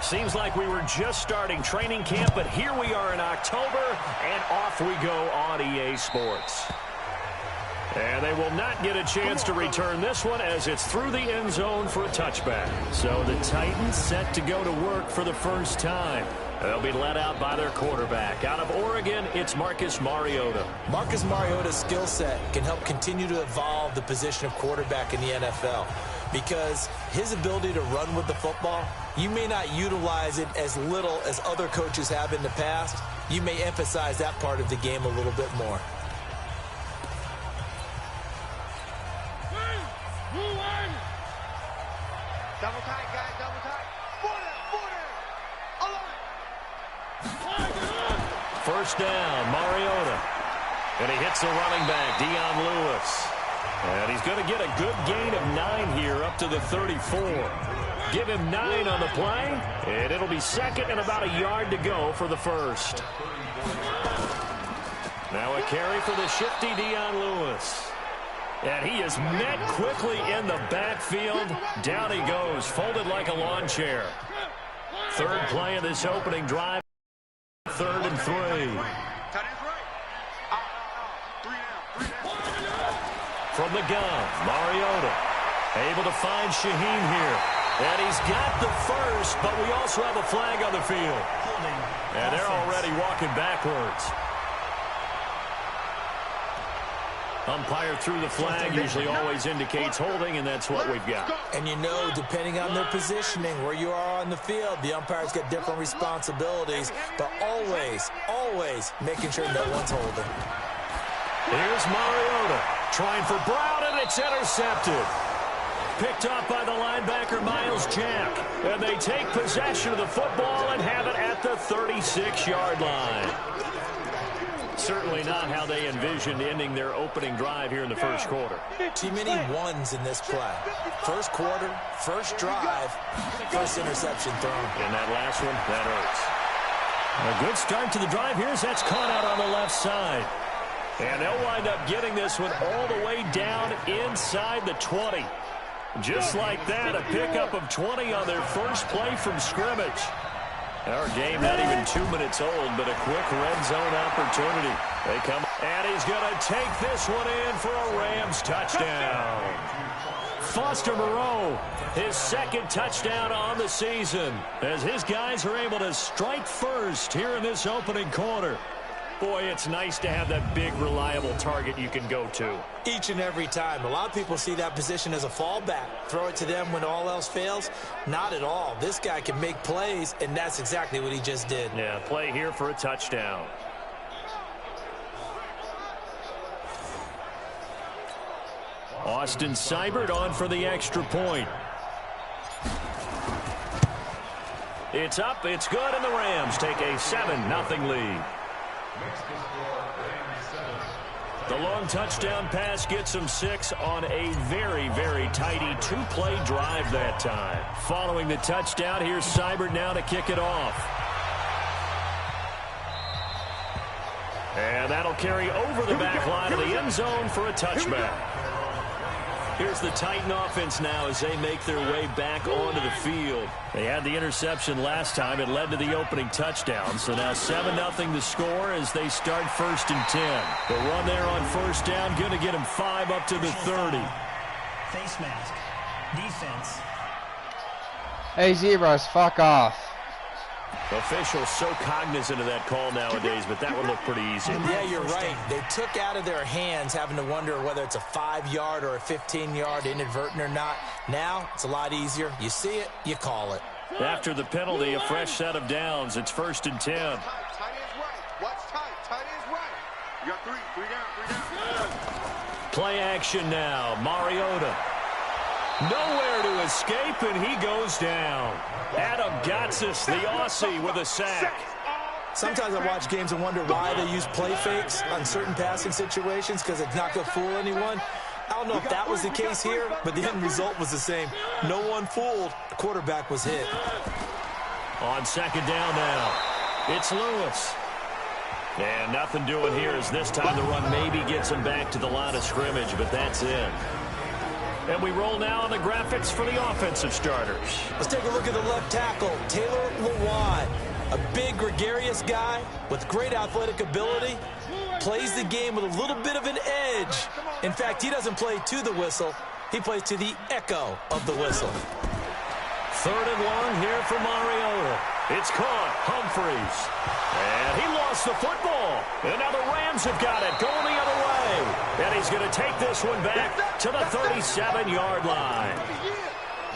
Seems like we were just starting training camp, but here we are in October, and off we go on EA Sports. And they will not get a chance to return this one as it's through the end zone for a touchback. So the Titans set to go to work for the first time. They'll be led out by their quarterback. Out of Oregon, it's Marcus Mariota. Marcus Mariota's skill set can help continue to evolve the position of quarterback in the NFL because his ability to run with the football, you may not utilize it as little as other coaches have in the past. You may emphasize that part of the game a little bit more. Double tight, guys, double tight. 40. First down, Mariota. And he hits the running back, Dion Lewis. And he's going to get a good gain of 9 here up to the 34. Give him 9 on the play, and it'll be second and about a yard to go for the first. Now a carry for the shifty Dion Lewis. And he is met quickly in the backfield. Down he goes, folded like a lawn chair. Third play of this opening drive. 3rd and 3. From the gun, Mariota able to find Shaheen here. And he's got the first, but we also have a flag on the field. And they're already walking backwards. Umpire threw the flag, usually always indicates holding, and that's what we've got. And you know, depending on their positioning, where you are on the field, the umpires get different responsibilities, but always, always making sure no one's holding. Here's Mariota trying for Brown, and it's intercepted. Picked up by the linebacker, Miles Jack. And they take possession of the football and have it at the 36-yard line. Certainly not how they envisioned ending their opening drive here in the first quarter. Too many ones in this play. First quarter, first drive, first interception thrown. And that last one, that hurts. A good start to the drive. Here's that's caught out on the left side. And they'll wind up getting this one all the way down inside the 20. Just like that, a pickup of 20 on their first play from scrimmage. Our game not even 2 minutes old, but a quick red zone opportunity. They come, and he's going to take this one in for a Rams touchdown. Foster Moreau, his second touchdown on the season, as his guys are able to strike first here in this opening quarter. Boy, it's nice to have that big, reliable target you can go to. Each and every time. A lot of people see that position as a fallback. Throw it to them when all else fails. Not at all. This guy can make plays, and that's exactly what he just did. Yeah, play here for a touchdown. Austin Seibert on for the extra point. It's up, it's good, and the Rams take a 7-0 lead. The long touchdown pass gets them 6 on a very, very tidy 2-play drive that time. Following the touchdown, here's Seibert now to kick it off. And that'll carry over the back line of the end zone for a touchback. Here's the Titan offense now as they make their way back onto the field. They had the interception last time. It led to the opening touchdown. So now 7-0 the score as they start 1st and 10. The run there on first down, going to get them 5 up to the 30. Face mask. Defense. Hey, Zebras, fuck off. Officials so cognizant of that call nowadays, but that would look pretty easy. Yeah, you're right. They took out of their hands having to wonder whether it's a 5-yard or a 15-yard inadvertent or not. Now, it's a lot easier. You see it, you call it. After the penalty, a fresh set of downs. It's 1st and 10. Tight is right. What's tight? Tight is right. You got 3 down. Play action now. Mariota. Nowhere to escape, and he goes down. Adam Gotsis, the Aussie, with a sack. Sometimes I watch games and wonder why they use play fakes on certain passing situations because it's not going to fool anyone. I don't know if that was the case here, but the end result was the same. No one fooled. The quarterback was hit. On 2nd down now, it's Lewis. And nothing doing here as this time the run maybe gets him back to the line of scrimmage, but that's it. And we roll now on the graphics for the offensive starters. Let's take a look at the left tackle, Taylor Lewan. A big, gregarious guy with great athletic ability. Plays the game with a little bit of an edge. In fact, he doesn't play to the whistle. He plays to the echo of the whistle. 3rd and long here for Mariota. It's caught. Humphreys. And he lost the football. And now the Rams have got it. Going the other way. And he's going to take this one back to the 37-yard line.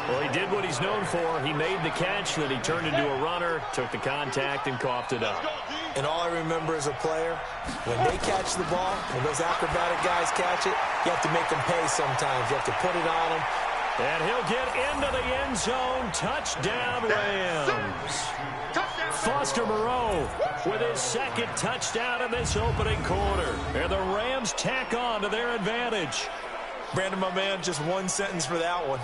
Well, he did what he's known for. He made the catch, then he turned into a runner, took the contact, and coughed it up. And all I remember as a player, when they catch the ball, when those acrobatic guys catch it, you have to make them pay sometimes. You have to put it on them. And he'll get into the end zone. Touchdown, Rams. Foster Moreau with his 2nd touchdown in this opening quarter. And the Rams tack on to their advantage. Brandon, my man, just one sentence for that one.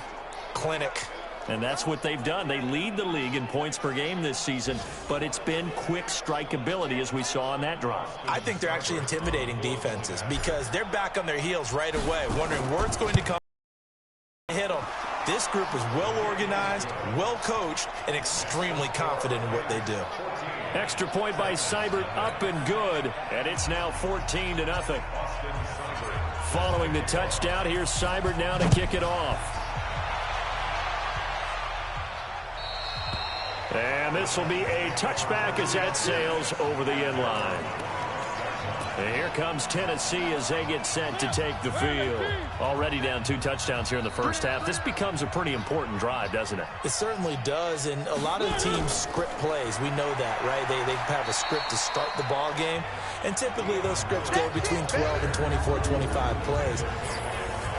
Clinic. And that's what they've done. They lead the league in points per game this season, but it's been quick strike ability as we saw on that drive. I think they're actually intimidating defenses because they're back on their heels right away, wondering where it's going to come. Hit them. This group is well organized, well coached, and extremely confident in what they do. Extra point by Seibert, up and good, and it's now 14-0. Following the touchdown, here's Seibert now to kick it off. And this will be a touchback as that sails over the end line. And here comes Tennessee as they get set to take the field. Already down 2 touchdowns here in the first half. This becomes a pretty important drive, doesn't it? It certainly does, and a lot of the teams script plays. We know that, right? They have a script to start the ball game, and typically those scripts go between 12 and 24, 25 plays.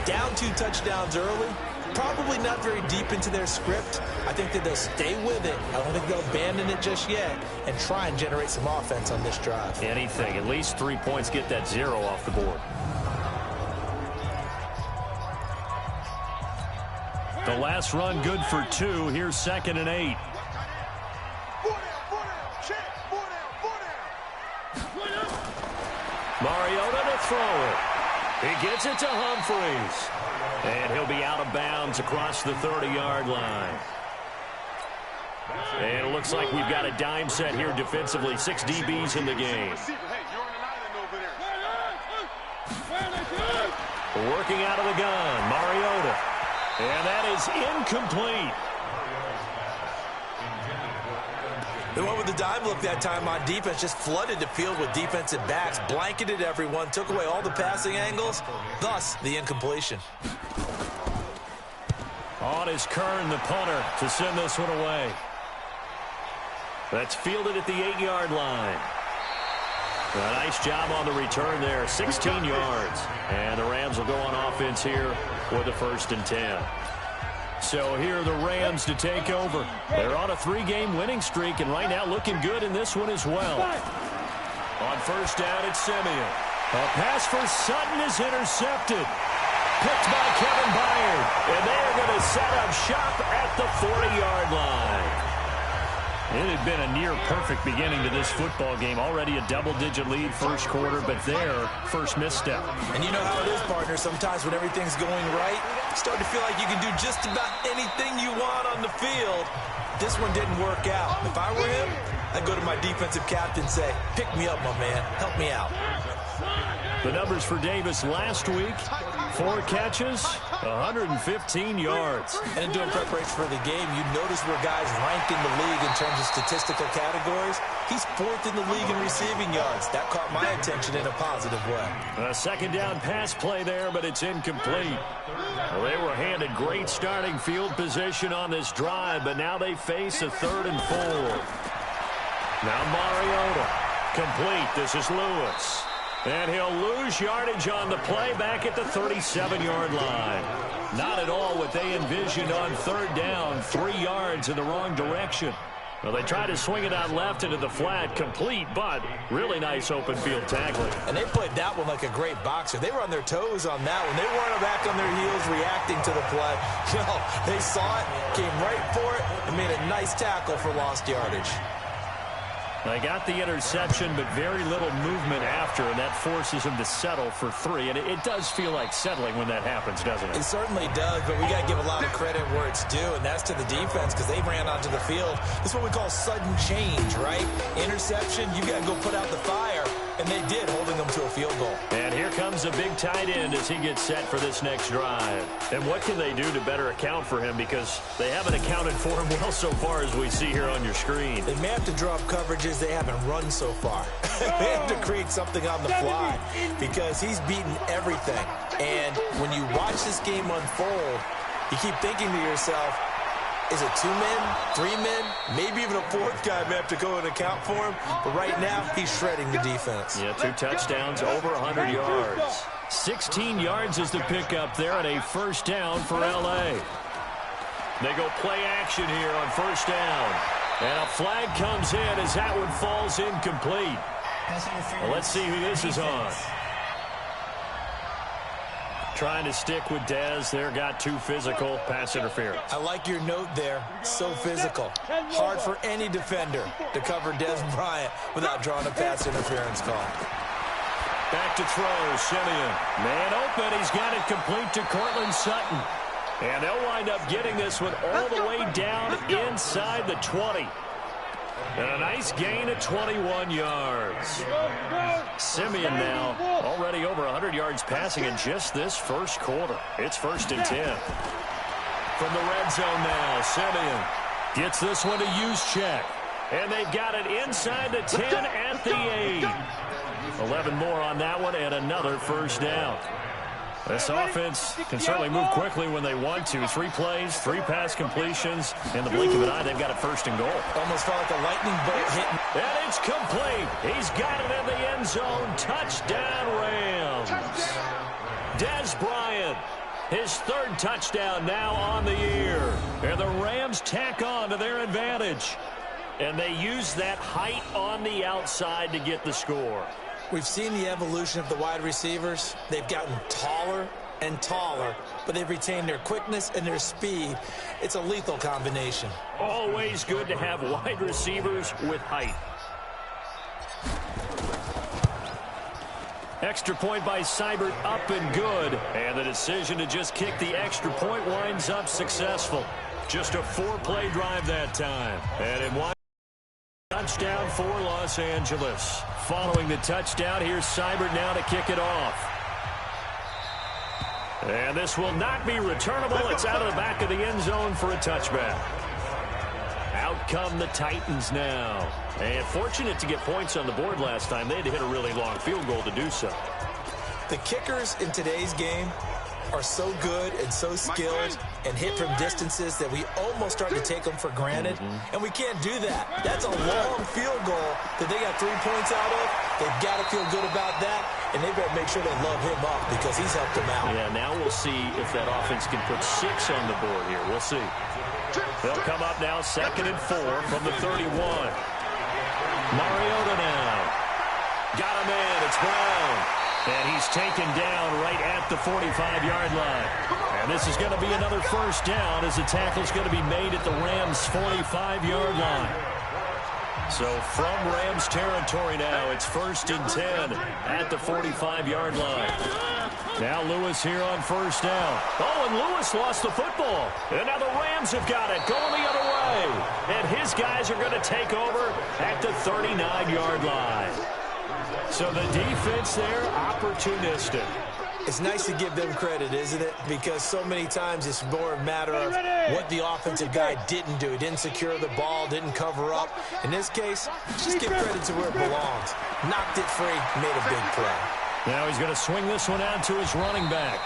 Down 2 touchdowns early, probably not very deep into their script. I think that they'll stay with it. I don't think they'll abandon it just yet and try and generate some offense on this drive. Anything. At least 3 points, get that 0 off the board. The last run good for 2. Here's 2nd and 8. Mariota to throw it. He gets it to Humphreys. And he'll be out of bounds across the 30-yard line. And it looks like we've got a dime set here defensively. 6 DBs in the game. Working out of the gun, Mariota. And that is incomplete. They went with the dime look that time on defense, just flooded the field with defensive backs, blanketed everyone, took away all the passing angles, thus the incompletion. On is Kern, the punter, to send this one away. That's fielded at the 8-yard line. A nice job on the return there, 16 yards. And the Rams will go on offense here with the 1st and 10. So here are the Rams to take over. They're on a 3-game winning streak, and right now looking good in this one as well. On 1st down, it's Simeon. A pass for Sutton is intercepted. Picked by Kevin Byard. And they are going to set up shop at the 40-yard line. It had been a near-perfect beginning to this football game. Already a double-digit lead first quarter, but their first misstep. And you know how it is, partner. Sometimes when everything's going right, you start to feel like you can do just about anything you want on the field. This one didn't work out. If I were him, I'd go to my defensive captain and say, pick me up, my man. Help me out. The numbers for Davis last week, 4 catches, 115 yards. And in doing preparation for the game, you notice where guys rank in the league in terms of statistical categories. He's 4th in the league in receiving yards. That caught my attention in a positive way. A 2nd down pass play there, but it's incomplete. Well, they were handed great starting field position on this drive, but now they face a 3rd and 4. Now Mariota, complete. This is Lewis. And he'll lose yardage on the play back at the 37-yard line. Not at all what they envisioned on 3rd down, 3 yards in the wrong direction. Well, they tried to swing it out left into the flat, complete, but really nice open field tackling. And they played that one like a great boxer. They were on their toes on that one. They weren't back on their heels reacting to the play. No, they saw it, came right for it, and made a nice tackle for lost yardage. They got the interception, but very little movement after, and that forces him to settle for 3. And it does feel like settling when that happens, doesn't it? It certainly does, but we got to give a lot of credit where it's due, and that's to the defense because they ran onto the field. This is what we call sudden change, right? Interception, you got to go put out the fire, and they did, holding them to a field goal. And here comes a big tight end as he gets set for this next drive. And what can they do to better account for him? Because they haven't accounted for him well so far as we see here on your screen. They may have to draw up coverages they haven't run so far. They have to create something on the fly because he's beaten everything. And when you watch this game unfold, you keep thinking to yourself, is it 2 men, 3 men, maybe even a 4th guy may have to go and account for him. But right now, he's shredding the defense. Yeah, 2 touchdowns, over 100 yards. 16 yards is the pickup there and a first down for L.A. They go play action here on first down. And a flag comes in as that one falls incomplete. Well, let's see who this is on. Trying to stick with Dez there, got too physical, pass interference. I like your note there, so physical. Hard for any defender to cover Dez Bryant without drawing a pass interference call. Back to throw, Simeon. Man open, he's got it complete to Cortland Sutton. And they'll wind up getting this one all the way down inside the 20. And a nice gain of 21 yards. Simeon now already over 100 yards passing in just this first quarter. It's 1st and 10. From the red zone now, Simeon gets this one to Juszczyk. And they've got it inside the 10 at the 8. 11 more on that one and another first down. This offense can certainly move quickly when they want to. 3 plays, 3 pass completions. In the blink of an eye, they've got it 1st and goal. Almost felt like a lightning bolt hitting. And it's complete. He's got it in the end zone. Touchdown, Rams. Dez Bryant, his 3rd touchdown now on the year. And the Rams tack on to their advantage. And they use that height on the outside to get the score. We've seen the evolution of the wide receivers. They've gotten taller and taller, but they've retained their quickness and their speed. It's a lethal combination. Always good to have wide receivers with height. Extra point by Seibert, up and good. And the decision to just kick the extra point winds up successful. Just a 4-play drive that time. And it winds touchdown for Los Angeles. Following the touchdown, here's Seibert now to kick it off. And this will not be returnable. It's out of the back of the end zone for a touchback. Out come the Titans now. And fortunate to get points on the board last time. They had to hit a really long field goal to do so. The kickers in today's game are so good and so skilled and hit from distances that we almost start to take them for granted. And we can't do that. That's a long field goal that they got 3 points out of. They've got to feel good about that, and they better make sure they love him up because he's helped them out. Yeah, now we'll see if that offense can put 6 on the board here. We'll see. They'll come up now 2nd and 4 from the 31. Mariota now. Got him in. It's Brown. And he's taken down right at the 45-yard line. And this is going to be another first down as the tackle's going to be made at the Rams' 45-yard line. So from Rams territory now, it's 1st and 10 at the 45-yard line. Now Lewis here on first down. Oh, and Lewis lost the football. And now the Rams have got it going the other way. And his guys are going to take over at the 39-yard line. So the defense there, opportunistic. It's nice to give them credit, isn't it? Because so many times it's more a matter of what the offensive guy didn't do. He didn't secure the ball, didn't cover up. In this case, just give credit to where it belongs. Knocked it free, made a big play. Now he's going to swing this one out to his running back.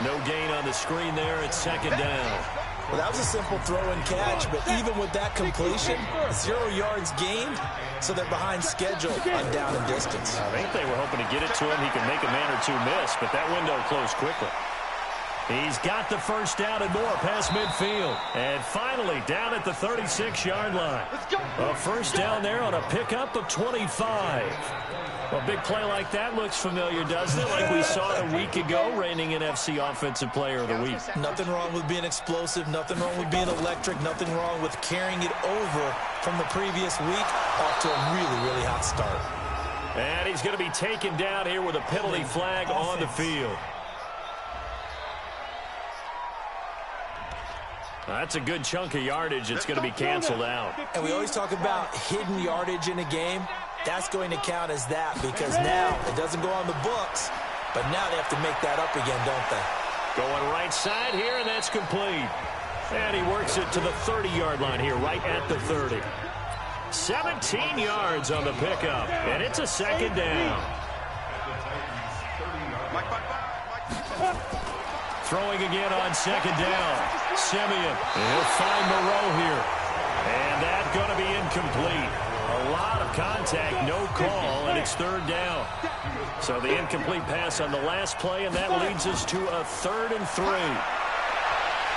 No gain on the screen there. It's 2nd down. Well, that was a simple throw and catch, but even with that completion, 0 yards gained, so they're behind schedule on down and distance. I think they were hoping to get it to him. He could make a man or 2 miss, but that window closed quickly. He's got the first down and more past midfield. And finally, down at the 36-yard line. A first down there on a pickup of 25. A big play like that looks familiar, doesn't it? Like we saw it a week ago, reigning NFC Offensive Player of the Week. Nothing wrong with being explosive. Nothing wrong with being electric. Nothing wrong with carrying it over from the previous week. off to a really, really hot start. And he's going to be taken down here with a penalty flag on the field. That's a good chunk of yardage. It's going to be canceled out. And we always talk about hidden yardage in a game. That's going to count as that because now it doesn't go on the books, but now they have to make that up again, don't they? Going right side here, and that's complete. And he works it to the 30-yard line here, right at the 30. 17 yards on the pickup, and it's a second down. Throwing again on second down. Simeon, he'll find Moreau here. And that's going to be incomplete. A lot of contact, no call, and it's third down. So the incomplete pass on the last play, and that leads us to a 3rd and 3.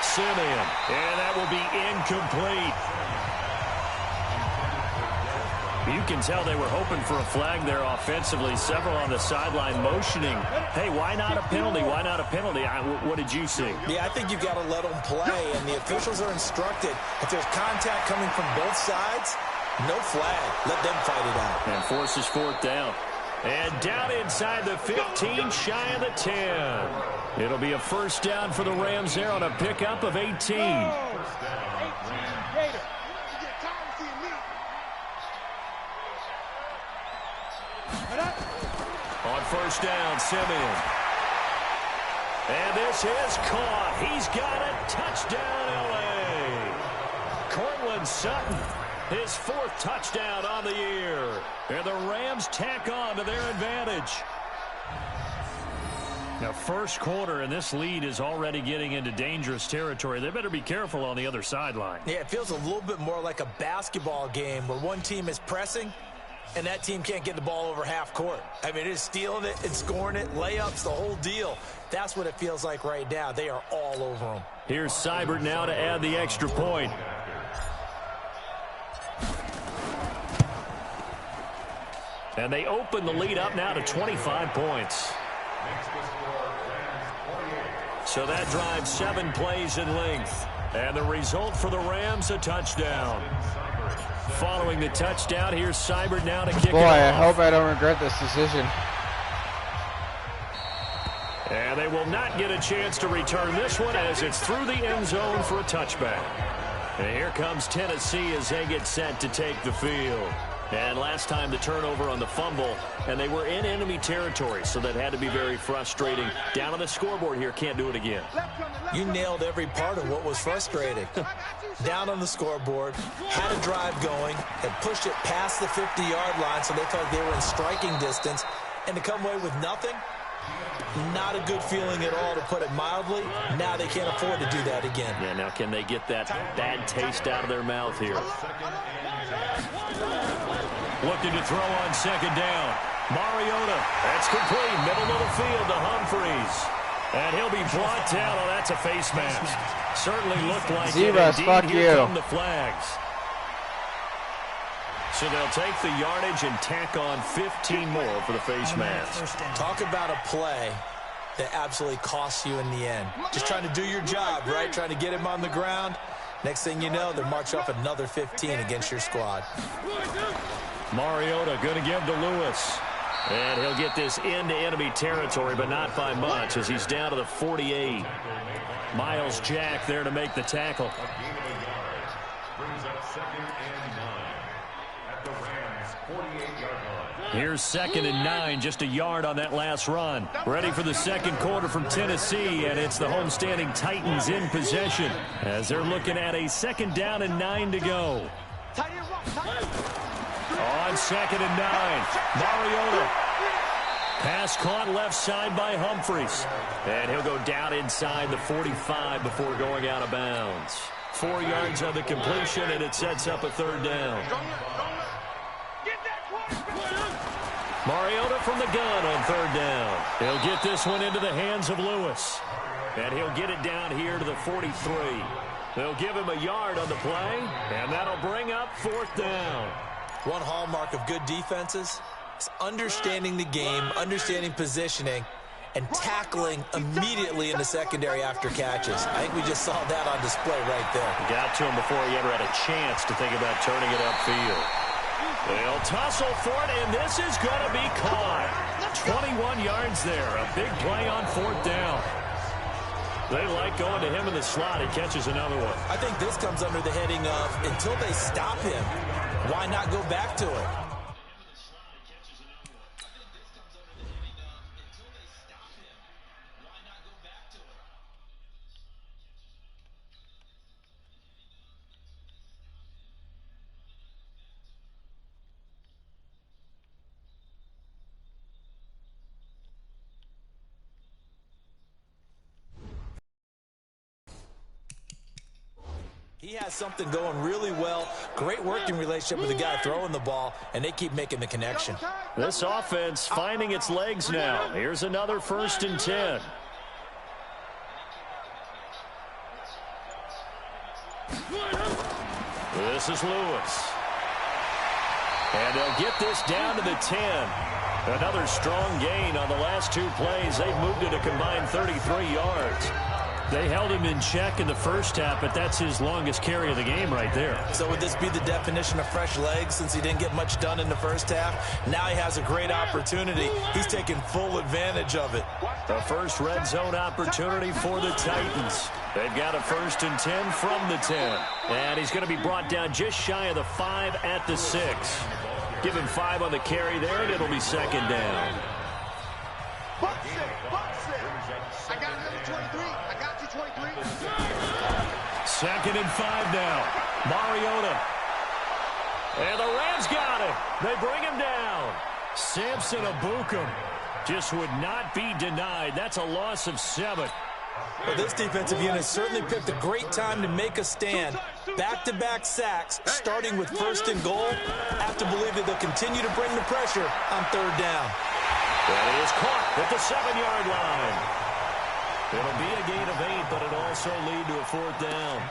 Simeon, and that will be incomplete. You can tell they were hoping for a flag there offensively. Several on the sideline motioning, hey, why not a penalty? Why not a penalty? What did you see? Yeah, I think you've got to let them play, and the officials are instructed. If there's contact coming from both sides, no flag. Let them fight it out. And forces 4th down. And down inside the 15, shy of the 10. It'll be a first down for the Rams there on a pickup of 18. On first down, Simeon. And this is caught. He's got it. Touchdown, L.A. Cortland Sutton, his 4th touchdown on the year. And the Rams tack on to their advantage. Now, first quarter, and this lead is already getting into dangerous territory. They better be careful on the other sideline. Yeah, it feels a little bit more like a basketball game where one team is pressing and that team can't get the ball over half court. I mean, it is stealing it, it's scoring it, layups, the whole deal. That's what it feels like right now. They are all over them. Here's Seibert now to add the extra point. And they open the lead up now to 25 points. So that drives 7 plays in length. And the result for the Rams, a touchdown. Following the touchdown, here's Seibert now to kick it off. Boy, I hope I don't regret this decision. And they will not get a chance to return this one as it's through the end zone for a touchback. And here comes Tennessee as they get set to take the field. And last time the turnover on the fumble, and they were in enemy territory, so that had to be very frustrating. Down on the scoreboard here, can't do it again. You nailed every part of what was frustrating. Down on the scoreboard, had a drive going, had pushed it past the 50-yard line so they felt like they were in striking distance, and to come away with nothing, not a good feeling at all, to put it mildly. Now they can't afford to do that again. Yeah, now can they get that bad taste out of their mouth here? Looking to throw on second down. Mariota, that's complete. Middle of the field to Humphreys. And he'll be brought down. Oh, that's a face mask. Certainly looked like Zebras, it. fuck Here you. come the flags. So they'll take the yardage and tack on 15 more for the face mask. Talk about a play that absolutely costs you in the end. Just trying to do your job, right? Trying to get him on the ground. Next thing you know, they're marching off another 15 against your squad. Mariota going to give to Lewis. And he'll get this into enemy territory, but not by much as he's down to the 48. Miles Jack there to make the tackle. Here's 2nd and 9, just a yard on that last run. Ready for the second quarter from Tennessee, and it's the homestanding Titans in possession as they're looking at a 2nd down and 9 to go. On 2nd and 9, Mariota. Pass caught left side by Humphreys. And he'll go down inside the 45 before going out of bounds. 4 yards on the completion, and it sets up a 3rd down. Mariota from the gun on 3rd down. He'll get this one into the hands of Lewis. And he'll get it down here to the 43. They'll give him a yard on the play, and that'll bring up 4th down. One hallmark of good defenses is understanding the game, understanding positioning, and tackling immediately in the secondary after catches. I think we just saw that on display right there. Got to him before he ever had a chance to think about turning it upfield. They'll tussle for it, and this is going to be caught. 21 yards there. A big play on 4th down. They like going to him in the slot. He catches another one. I think this comes under the heading of until they stop him, why not go back to it? He has something going really well. Great working relationship with the guy throwing the ball, and they keep making the connection. This offense finding its legs now. Here's another 1st and 10. This is Lewis. And they'll get this down to the 10. Another strong gain on the last 2 plays. They've moved it a combined 33 yards. They held him in check in the first half, but that's his longest carry of the game right there. So would this be the definition of fresh legs since he didn't get much done in the first half? Now he has a great opportunity. He's taking full advantage of it. The first red zone opportunity for the Titans. They've got a 1st and 10 from the 10. And he's going to be brought down just shy of the 5 at the 6. Give him 5 on the carry there, and it'll be 2nd down. Box it. I got another 23. I got you 23. 2nd and 5 now. Mariota. And the Rams got him. They bring him down. Samson Ebukam just would not be denied. That's a loss of 7. Well, this defensive unit certainly picked a great time to make a stand. Back-to-back sacks, starting with 1st and goal. I have to believe that they'll continue to bring the pressure on 3rd down. That is caught at the 7-yard line. It'll be a gain of 8, but it'll also lead to a 4th down.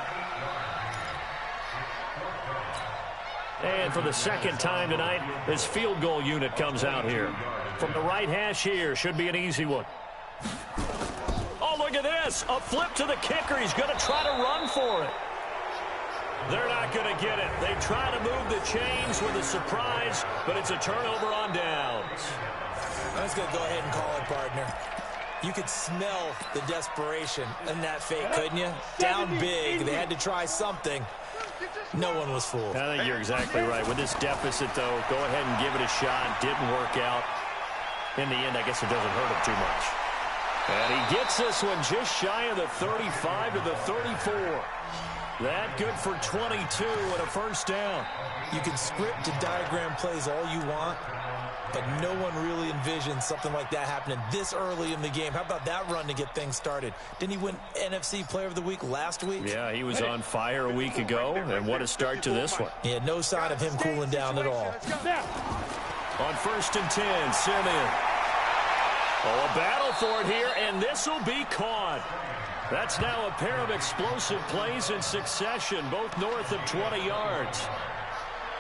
And for the 2nd time tonight, this field goal unit comes out here. From the right hash here, should be an easy one. Oh, look at this. A flip to the kicker. He's going to try to run for it. They're not going to get it. They try to move the chains with a surprise, but it's a turnover on downs. I was going to go ahead and call it, partner. You could smell the desperation in that fake, couldn't you? Down big. They had to try something. No one was fooled. I think you're exactly right. With this deficit, though, go ahead and give it a shot. Didn't work out. In the end, I guess it doesn't hurt him too much. And he gets this one just shy of the 35 to the 34. That good for 22 and a 1st down. You can script and diagram plays all you want, but no one really envisioned something like that happening this early in the game. How about that run to get things started? Didn't he win NFC Player of the Week last week? Yeah, he was on fire a week ago, and what a start to this one. He had no sign of him cooling down at all. On 1st and 10, Simeon. Oh, a battle for it here, and this will be caught. That's now a pair of explosive plays in succession, both north of 20 yards.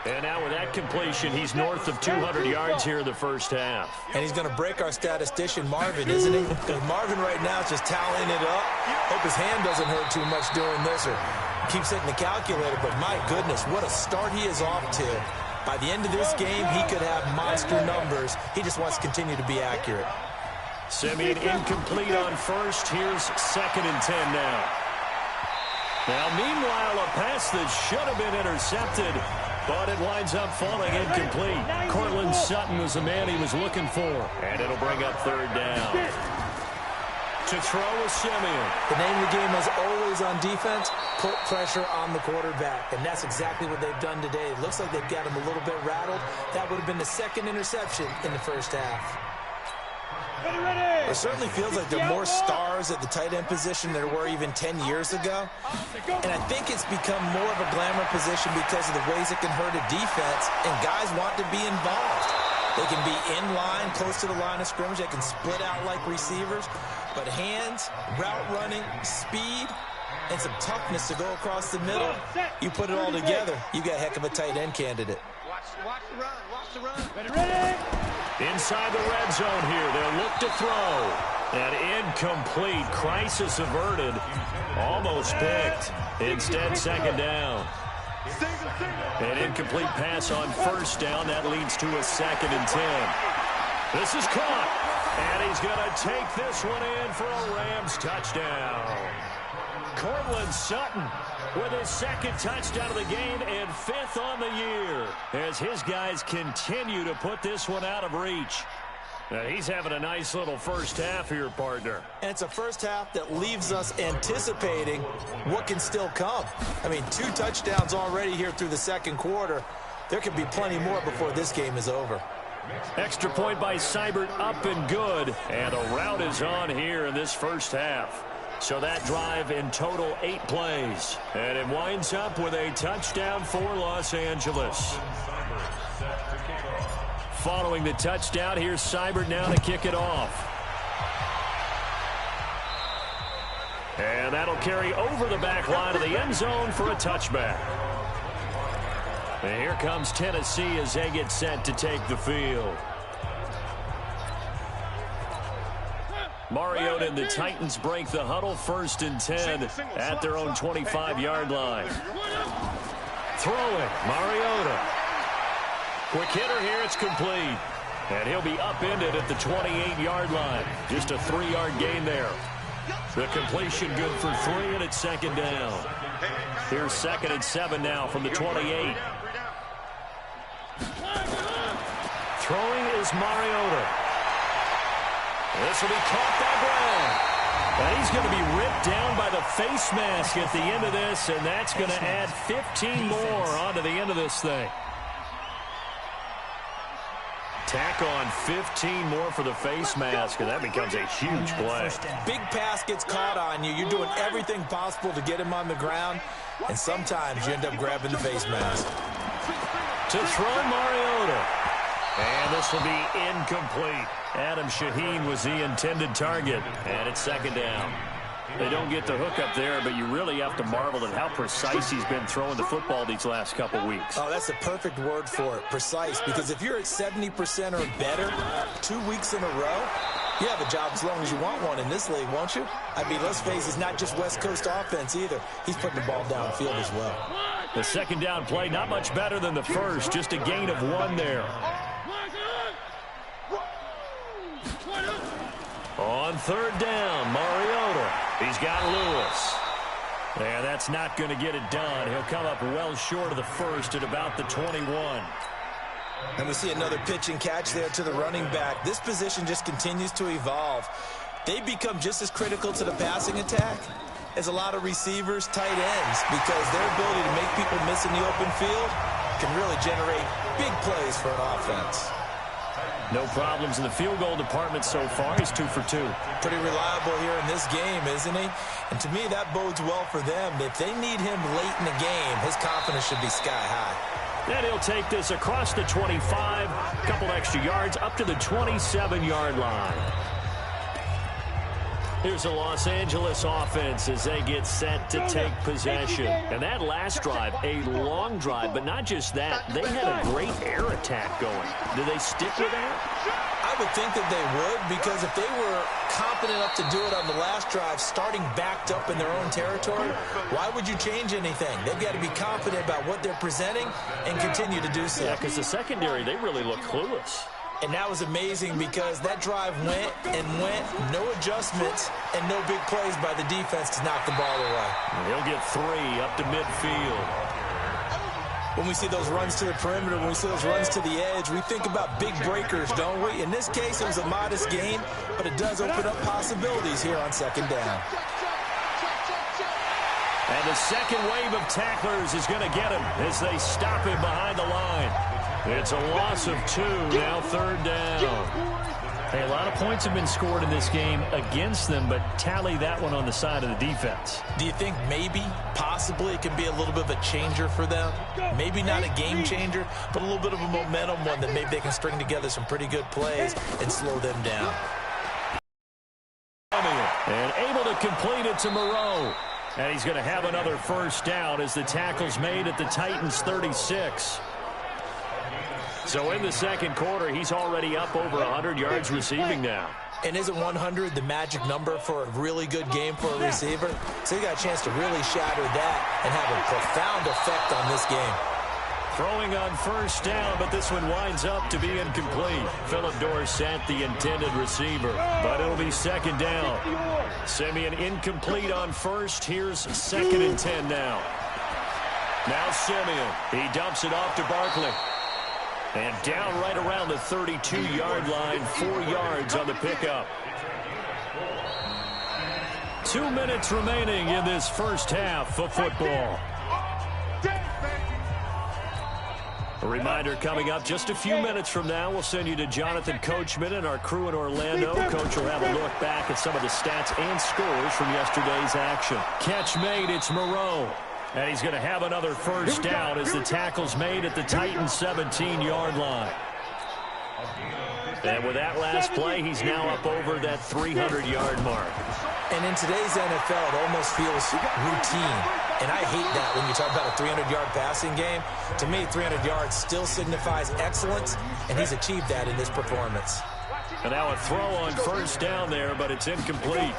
And now with that completion, he's north of 200 yards here in the first half. And he's going to break our statistician, Marvin, isn't he? Because Marvin right now is just tallying it up. Hope his hand doesn't hurt too much doing this or keeps hitting the calculator. But my goodness, what a start he is off to. By the end of this game, he could have monster numbers. He just wants to continue to be accurate. Simeon incomplete on first. Here's 2nd and 10 now. Now, meanwhile, a pass that should have been intercepted, but it winds up falling incomplete. Cortland Sutton was the man he was looking for, and it'll bring up 3rd down. To throw is Simeon. The name of the game is always on defense, put pressure on the quarterback, and that's exactly what they've done today. It looks like they've got him a little bit rattled. That would have been the 2nd interception in the first half. It certainly feels like there are more stars at the tight end position than there were even 10 years ago. And I think it's become more of a glamour position because of the ways it can hurt a defense, and guys want to be involved. They can be in line, close to the line of scrimmage. They can split out like receivers. But hands, route running, speed, and some toughness to go across the middle, you put it all together, you got a heck of a tight end candidate. Watch the run. Watch the run. Ready? Inside the red zone here, they'll look to throw. And incomplete. Crisis averted. Almost picked. Instead, 2nd down. Single. An incomplete pass on first down. That leads to a 2nd and 10. This is caught. And he's going to take this one in for a Rams touchdown. Courtland Sutton with his 2nd touchdown of the game and 5th on the year as his guys continue to put this one out of reach. Now he's having a nice little first half here, partner. And it's a first half that leaves us anticipating what can still come. I mean, 2 touchdowns already here through the 2nd quarter. There could be plenty more before this game is over. Extra point by Seibert, up and good. And a rout is on here in this first half. So that drive in total 8 plays. And it winds up with a touchdown for Los Angeles. Following the touchdown, here's Seibert now to kick it off. And that'll carry over the back line of the end zone for a touchback. And here comes Tennessee as they get set to take the field. Mariota and the Titans break the huddle, 1st and 10 at their own 25-yard line. Throwing, Mariota. Quick hitter here, it's complete. And he'll be upended at the 28-yard line. Just a 3-yard gain there. The completion good for 3, and it's 2nd down. Here's 2nd and 7 now from the 28. Throwing is Mariota. This will be caught by Brown. And he's going to be ripped down by the face mask at the end of this, and that's going to add 15 more onto the end of this thing. Tack on 15 more for the face mask, and that becomes a huge play. Big pass gets caught on you. You're doing everything possible to get him on the ground, and sometimes you end up grabbing the face mask. To throw Mariota. And this will be incomplete. Adam Shaheen was the intended target, and it's 2nd down. They don't get the hook up there, but you really have to marvel at how precise he's been throwing the football these last couple weeks. Oh, that's the perfect word for it, precise, because if you're at 70% or better 2 weeks in a row, you have a job as long as you want one in this league, won't you? I mean, let's face it, it's not just West Coast offense either. He's putting the ball downfield as well. The 2nd down play, not much better than the first, just a gain of 1 there. On 3rd down, Mariota. He's got Lewis. And that's not going to get it done. He'll come up well short of the first at about the 21. And we see another pitch and catch there to the running back. This position just continues to evolve. They become just as critical to the passing attack as a lot of receivers, tight ends, because their ability to make people miss in the open field can really generate big plays for an offense. No problems in the field goal department so far. He's 2 for 2. Pretty reliable here in this game, isn't he? And to me, that bodes well for them. If they need him late in the game, his confidence should be sky high. Then he'll take this across the 25, a couple extra yards, up to the 27-yard line. Here's the Los Angeles offense as they get set to take possession. And that last drive, a long drive, but not just that. They had a great air attack going. Do they stick with that? I would think that they would, because if they were confident enough to do it on the last drive, starting backed up in their own territory, why would you change anything? They've got to be confident about what they're presenting and continue to do so. Yeah, because the secondary, they really look clueless. And that was amazing because that drive went and went, no adjustments, and no big plays by the defense to knock the ball away. He'll get 3 up to midfield. When we see those runs to the perimeter, when we see those runs to the edge, we think about big breakers, don't we? In this case, it was a modest gain, but it does open up possibilities here on 2nd down. And the second wave of tacklers is going to get him as they stop him behind the line. It's a loss of 2, now 3rd down. Hey, a lot of points have been scored in this game against them, but tally that one on the side of the defense. Do you think maybe, possibly, it can be a little bit of a changer for them? Maybe not a game changer, but a little bit of a momentum one that maybe they can string together some pretty good plays and slow them down. And able to complete it to Moreau. And he's going to have another first down as the tackle's made at the Titans' 36. So in the second quarter, he's already up over 100 yards receiving now. And isn't 100 the magic number for a really good game for a receiver? So he got a chance to really shatter that and have a profound effect on this game. Throwing on first down, but this one winds up to be incomplete. Philip Dorsett, the intended receiver, but it'll be second down. Simeon incomplete on first. Here's 2nd and 10 now. Now Simeon. He dumps it off to Barkley. And down right around the 32-yard line, 4 yards on the pickup. 2 minutes remaining in this first half of football. A reminder coming up just a few minutes from now. We'll send you to Jonathan Coachman and our crew in Orlando. Coach will have a look back at some of the stats and scores from yesterday's action. Catch made, it's Moreau. And he's going to have another first down as the tackle's made at the Titans' 17-yard line. And with that last play, he's now up over that 300-yard mark. And in today's NFL, it almost feels routine. And I hate that when you talk about a 300-yard passing game. To me, 300 yards still signifies excellence, and he's achieved that in this performance. And now a throw on first down there, but it's incomplete.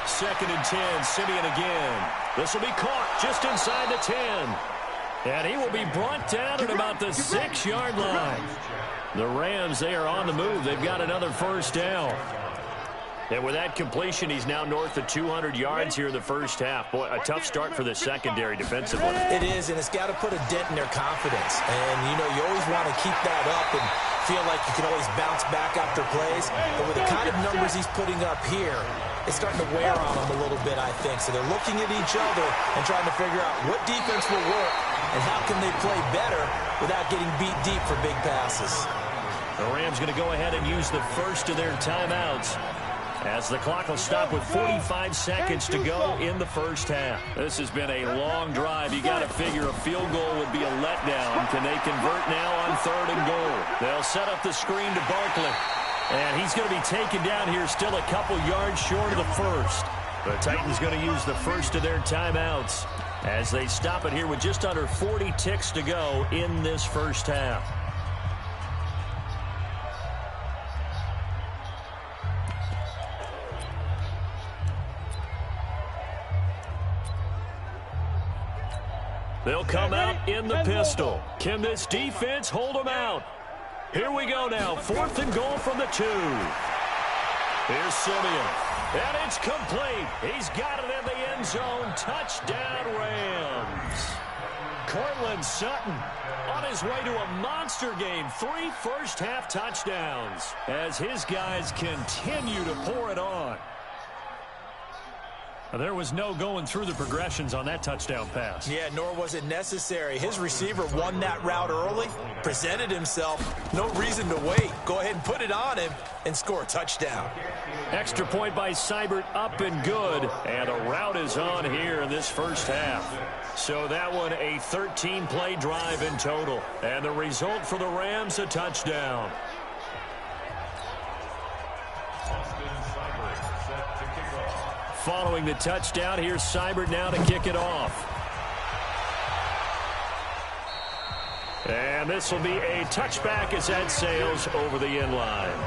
2nd and 10, Simeon again. This will be caught just inside the 10. And he will be brought down at about the 6-yard line. The Rams, they are on the move. They've got another first down. And with that completion, he's now north of 200 yards here in the first half. Boy, a tough start for the secondary defensively. It is, and it's got to put a dent in their confidence. And, you know, you always want to keep that up and feel like you can always bounce back after plays. But with the kind of numbers he's putting up here, it's starting to wear on them a little bit, I think. So they're looking at each other and trying to figure out what defense will work and how can they play better without getting beat deep for big passes. The Rams going to go ahead and use the first of their timeouts, as the clock will stop with 45 seconds to go in the first half. This has been a long drive. You got to figure a field goal would be a letdown. Can they convert now on 3rd and goal? They'll set up the screen to Barkley. And he's going to be taken down here still a couple yards short of the first. The Titans going to use the first of their timeouts as they stop it here with just under 40 ticks to go in this first half. They'll come out in the pistol. Can this defense hold them out? Here we go now. 4th and goal from the 2. Here's Simeon. And it's complete. He's got it in the end zone. Touchdown, Rams. Courtland Sutton on his way to a monster game. 3 first-half touchdowns as his guys continue to pour it on. There was no going through the progressions on that touchdown pass. Yeah, nor was it necessary. His receiver won that route early, presented himself. No reason to wait. Go ahead and put it on him and score a touchdown. Extra point by Seibert, up and good. And a route is on here in this first half. So that one, a 13-play drive in total. And the result for the Rams, a touchdown. Following the touchdown, here's Seibert now to kick it off. And this will be a touchback as that sails over the end line.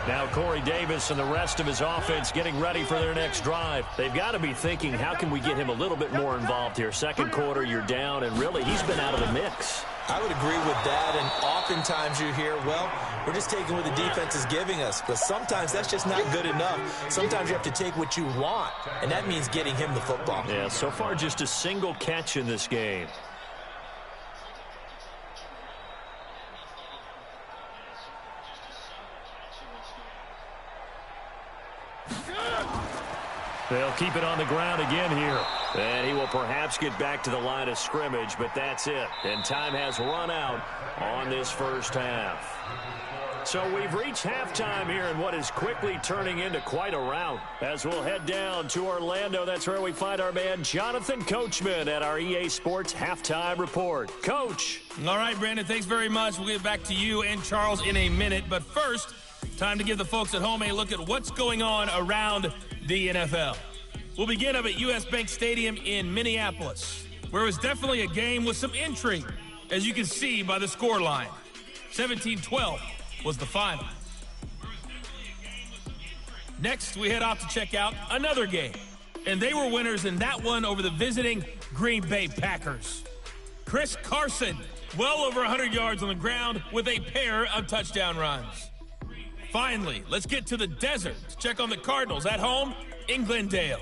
Now Corey Davis and the rest of his offense getting ready for their next drive. They've got to be thinking, how can we get him a little bit more involved here? Second quarter, you're down, and really, he's been out of the mix. I would agree with that, and oftentimes you hear, well, we're just taking what the defense is giving us. But sometimes that's just not good enough. Sometimes you have to take what you want, and that means getting him the football. Yeah, so far just a single catch in this game. They'll keep it on the ground again here. And he will perhaps get back to the line of scrimmage, but that's it. And time has run out on this first half. So we've reached halftime here in what is quickly turning into quite a rout. As we'll head down to Orlando, that's where we find our man Jonathan Coachman at our EA Sports Halftime Report. Coach. All right, Brandon, thanks very much. We'll get back to you and Charles in a minute. But first, time to give the folks at home a look at what's going on around the NFL. We'll begin up at US Bank Stadium in Minneapolis, where it was definitely a game with some intrigue, as you can see by the scoreline. 17-12 was the final. Next, we head off to check out another game, and they were winners in that one over the visiting Green Bay Packers. Chris Carson, well over 100 yards on the ground with a pair of touchdown runs. Finally, let's get to the desert to check on the Cardinals at home in Glendale.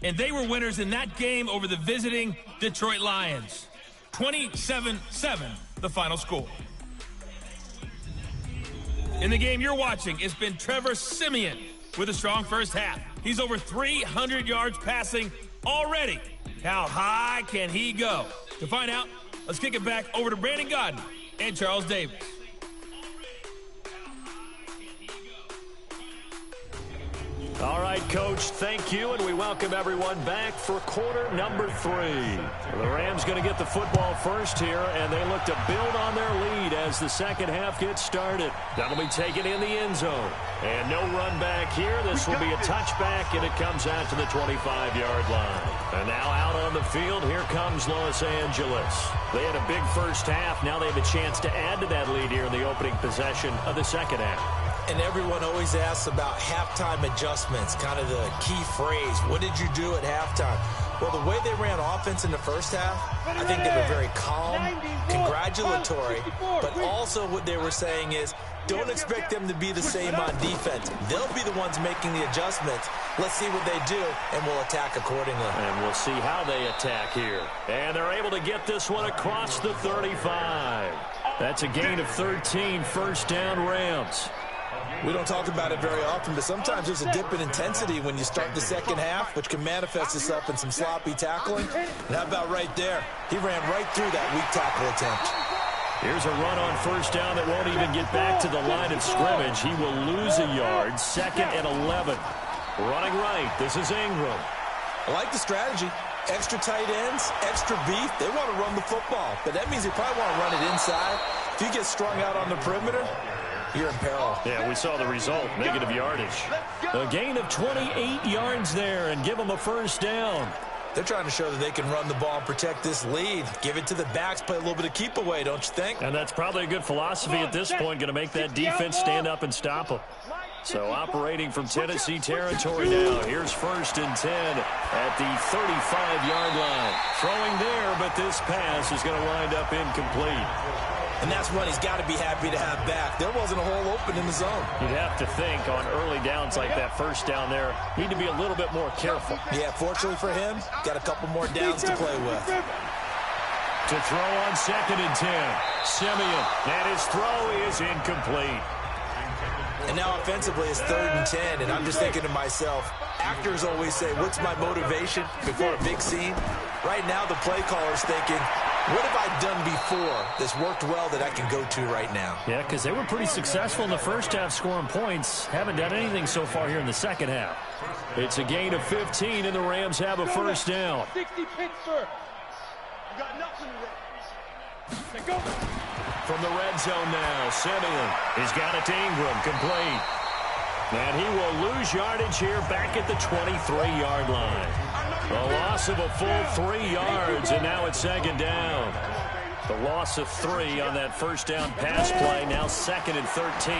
And they were winners in that game over the visiting Detroit Lions. 27-7, the final score. In the game you're watching, it's been Trevor Siemian with a strong first half. He's over 300 yards passing already. How high can he go? To find out, let's kick it back over to Brandon Gaudin and Charles Davis. All right, Coach, thank you, and we welcome everyone back for quarter number 3. The Rams going to get the football first here, and they look to build on their lead as the second half gets started. That'll be taken in the end zone. And no run back here. This will be a touchback, and it comes out to the 25-yard line. And now out on the field, here comes Los Angeles. They had a big first half. Now they have a chance to add to that lead here in the opening possession of the second half. And everyone always asks about halftime adjustments, kind of the key phrase. What did you do at halftime? Well, the way they ran offense in the first half, I think they were very calm, congratulatory, but also what they were saying is, don't expect them to be the same on defense. They'll be the ones making the adjustments. Let's see what they do, and we'll attack accordingly. And we'll see how they attack here. And they're able to get this one across the 35. That's a gain of 13, first down Rams. We don't talk about it very often, but sometimes there's a dip in intensity when you start the second half, which can manifest itself in some sloppy tackling. And how about right there? He ran right through that weak tackle attempt. Here's a run on first down that won't even get back to the line of scrimmage. He will lose a yard, 2nd and 11. Running right, this is Ingram. I like the strategy. Extra tight ends, extra beef. They want to run the football, but that means they probably want to run it inside. If you get strung out on the perimeter, you're in peril. Yeah, we saw the result, negative yardage. A gain of 28 yards there and give them a first down. They're trying to show that they can run the ball and protect this lead. Give it to the backs, play a little bit of keep away, don't you think? And that's probably a good philosophy at this point, going to make that defense stand up and stop them. So operating from Tennessee territory now. Here's 1st and 10 at the 35-yard line. Throwing there, but this pass is going to wind up incomplete. And that's one he's got to be happy to have back. There wasn't a hole open in the zone. You'd have to think on early downs like that, first down there, need to be a little bit more careful. Yeah, fortunately for him, got a couple more downs to play with. To throw on 2nd and 10. Siemian, and his throw is incomplete. And now offensively it's 3rd and 10, and I'm just thinking to myself, actors always say, what's my motivation before a big scene? Right now the play caller's thinking, what have I done before that's worked well that I can go to right now? Yeah, because they were pretty successful in the first half scoring points. Haven't done anything so far here in the second half. It's a gain of 15, and the Rams have a first down. 60 Pittsburgh. You got nothing to go. From the red zone now, Siemian. He's got it to Ingram, complete. And he will lose yardage here back at the 23-yard line. A loss of a full 3 yards, and now it's 2nd down. The loss of 3 on that first down pass play, now 2nd and 13.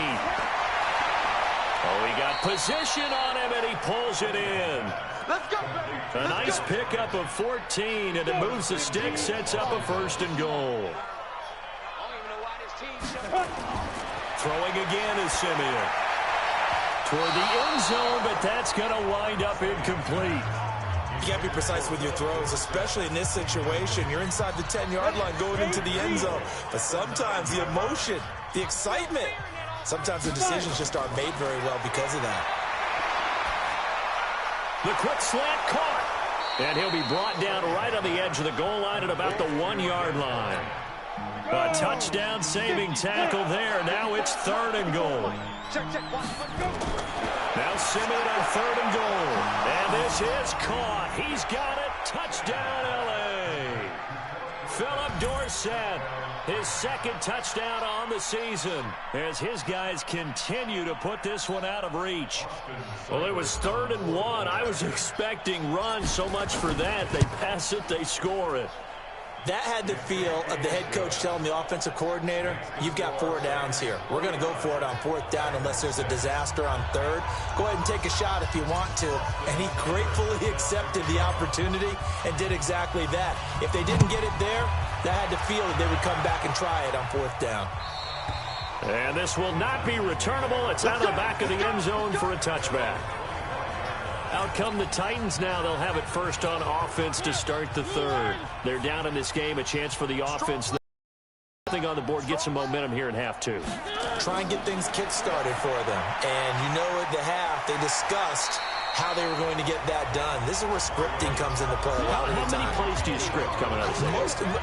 Oh, he got position on him, and he pulls it in. Let's go, baby. A nice pickup of 14, and it moves the stick, sets up a 1st and goal. Throwing again is Siemian. Toward the end zone, but that's going to wind up incomplete. You got to be precise with your throws, especially in this situation. You're inside the 10-yard line going into the end zone. But sometimes the emotion, the excitement, sometimes the decisions just aren't made very well because of that. The quick slant caught. And he'll be brought down right on the edge of the goal line at about the 1-yard line. A touchdown-saving tackle there. Now it's 3rd and goal. Now Siemian on 3rd and goal. And this is caught. He's got it. Touchdown, L.A. Philip Dorsett, his 2nd touchdown on the season as his guys continue to put this one out of reach. Well, it was 3rd and 1. I was expecting runs, so much for that. They pass it, they score it. That had the feel of the head coach telling the offensive coordinator, you've got 4 downs here. We're going to go for it on 4th down unless there's a disaster on 3rd. Go ahead and take a shot if you want to. And he gratefully accepted the opportunity and did exactly that. If they didn't get it there, That had to feel that they would come back and try it on 4th down. And this will not be returnable. It's out of the back of the end zone for a touchback. Out come the Titans now. They'll have it first on offense to start the 3rd. They're down in this game. A chance for the offense. Nothing on the board. Get some momentum here in half 2. Try and get things kick-started for them. And you know at the half they discussed how they were going to get that done. This is where scripting comes into play a lot of the time. How many plays do you script coming out of this?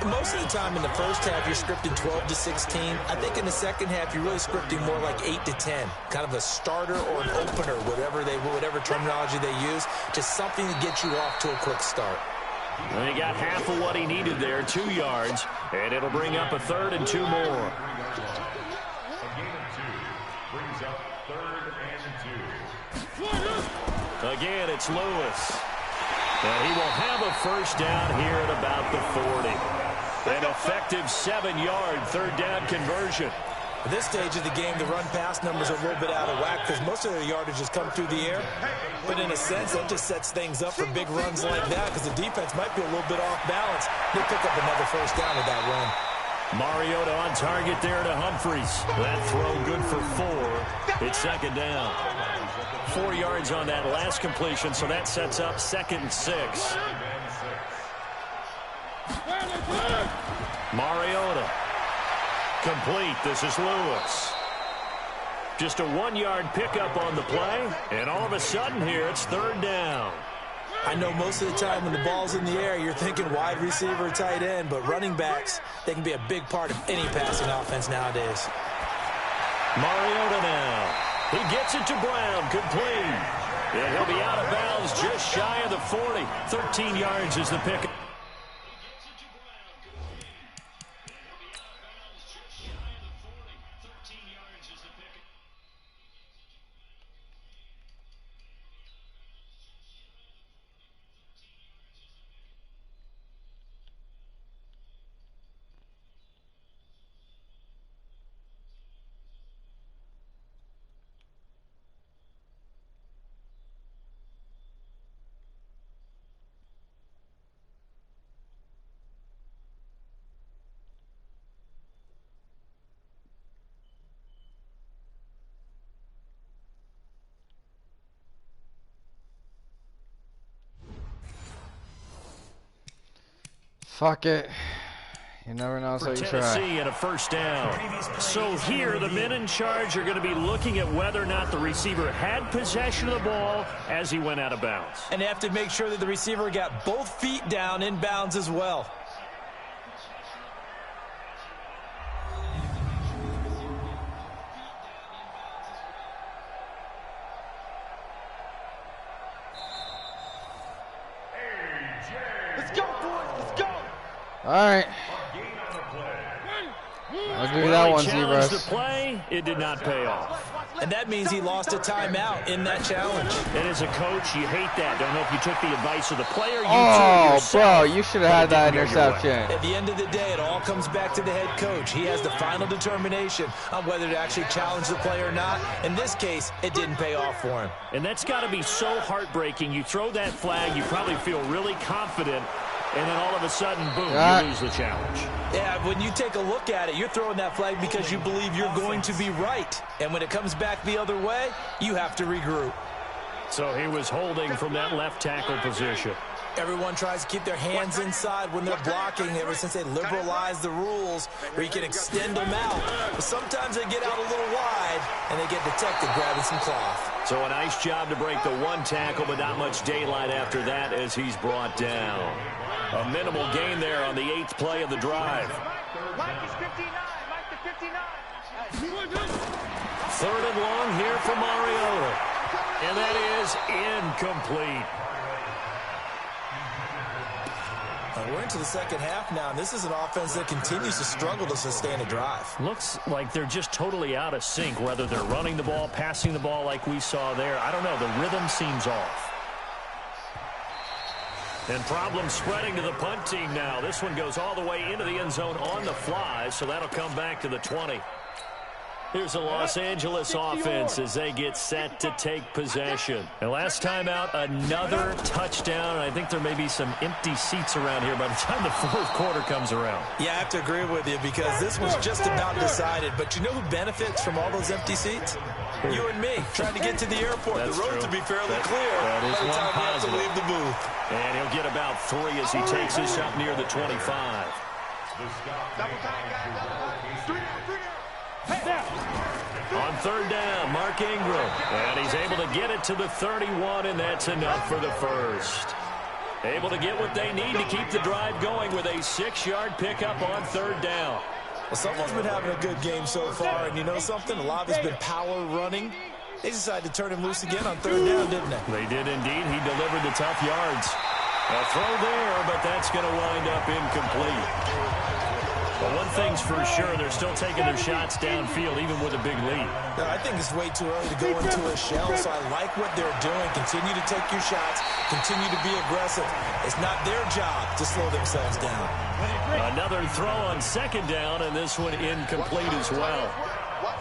Most of the time in the first half, you're scripting 12 to 16. I think in the second half, you're really scripting more like 8 to 10. Kind of a starter or an opener, whatever terminology they use. Just something to get you off to a quick start. Well, he got half of what he needed there, 2 yards. And it'll bring up a 3rd and 2 more. Again, it's Lewis. And he will have a first down here at about the 40. An effective 7-yard 3rd down conversion. At this stage of the game, the run-pass numbers are a little bit out of whack because most of their yardage has come through the air. But in a sense, that just sets things up for big runs like that because the defense might be a little bit off balance. They pick up another first down with that run. Mariota on target there to Humphries. That throw good for 4. It's 2nd down. 4 yards on that last completion, so that sets up 2nd and 6. Mariota. Complete. This is Lewis. Just a 1-yard pickup on the play, and all of a sudden here it's 3rd down. I know most of the time when the ball's in the air, you're thinking wide receiver, tight end, but running backs, they can be a big part of any passing offense nowadays. Mariota now. He gets it to Brown, complete. And he'll be out of bounds just shy of the 40. 13 yards is the pick. Fuck it. You never know, so you try. Tennessee and a first down. So here, the men in charge are going to be looking at whether or not the receiver had possession of the ball as he went out of bounds. And they have to make sure that the receiver got both feet down in bounds as well. All right. I'll give you that one, Zebras. The play, it did not pay off. And that means he lost a timeout in that challenge. And as a coach, you hate that. Don't know if you took the advice of the player. Bro, you should have had that interception. At the end of the day, it all comes back to the head coach. He has the final determination on whether to actually challenge the play or not. In this case, it didn't pay off for him. And that's got to be so heartbreaking. You throw that flag, you probably feel really confident, and then all of a sudden, boom, you lose the challenge. Yeah, when you take a look at it, you're throwing that flag because you believe you're going to be right. And when it comes back the other way, you have to regroup. So he was holding from that left tackle position. Everyone tries to keep their hands inside when they're blocking ever since they liberalized the rules where you can extend them out. But sometimes they get out a little wide and they get detected grabbing some cloth. So a nice job to break the one tackle, but not much daylight after that as he's brought down. A minimal gain there on the 8th play of the drive. Mike is 59. Mike the 59. 3rd and long here for Mariota. And that is incomplete. We're into the second half now, and this is an offense that continues to struggle to sustain a drive. Looks like they're just totally out of sync, whether they're running the ball, passing the ball like we saw there. I don't know. The rhythm seems off. And problems spreading to the punt team now. This one goes all the way into the end zone on the fly, so that'll come back to the 20. Here's the Los Angeles offense as they get set to take possession. And last time out, another touchdown. I think there may be some empty seats around here by the time the fourth quarter comes around. Yeah, I have to agree with you because this was just about decided. But you know who benefits from all those empty seats? You and me, trying to get to the airport. That's the road true. to be fairly That clear is by the one time we have to positive. leave the booth. And he'll get about 3 as he takes this up near the 25. Double time, guys. 3 down. On third down, Mark Ingram. And he's able to get it to the 31, and that's enough for the first. Able to get what they need to keep the drive going with a 6-yard pickup on third down. Well, someone's been having a good game so far, and you know something? A lot of it's been power running. They decided to turn him loose again on third down, didn't they? They did indeed. He delivered the tough yards. A throw there, but that's going to wind up incomplete. But one thing's for sure, they're still taking their shots downfield, even with a big lead. No, I think it's way too early to go into a shell, so I like what they're doing. Continue to take your shots. Continue to be aggressive. It's not their job to slow themselves down. Another throw on second down, and this one incomplete as well.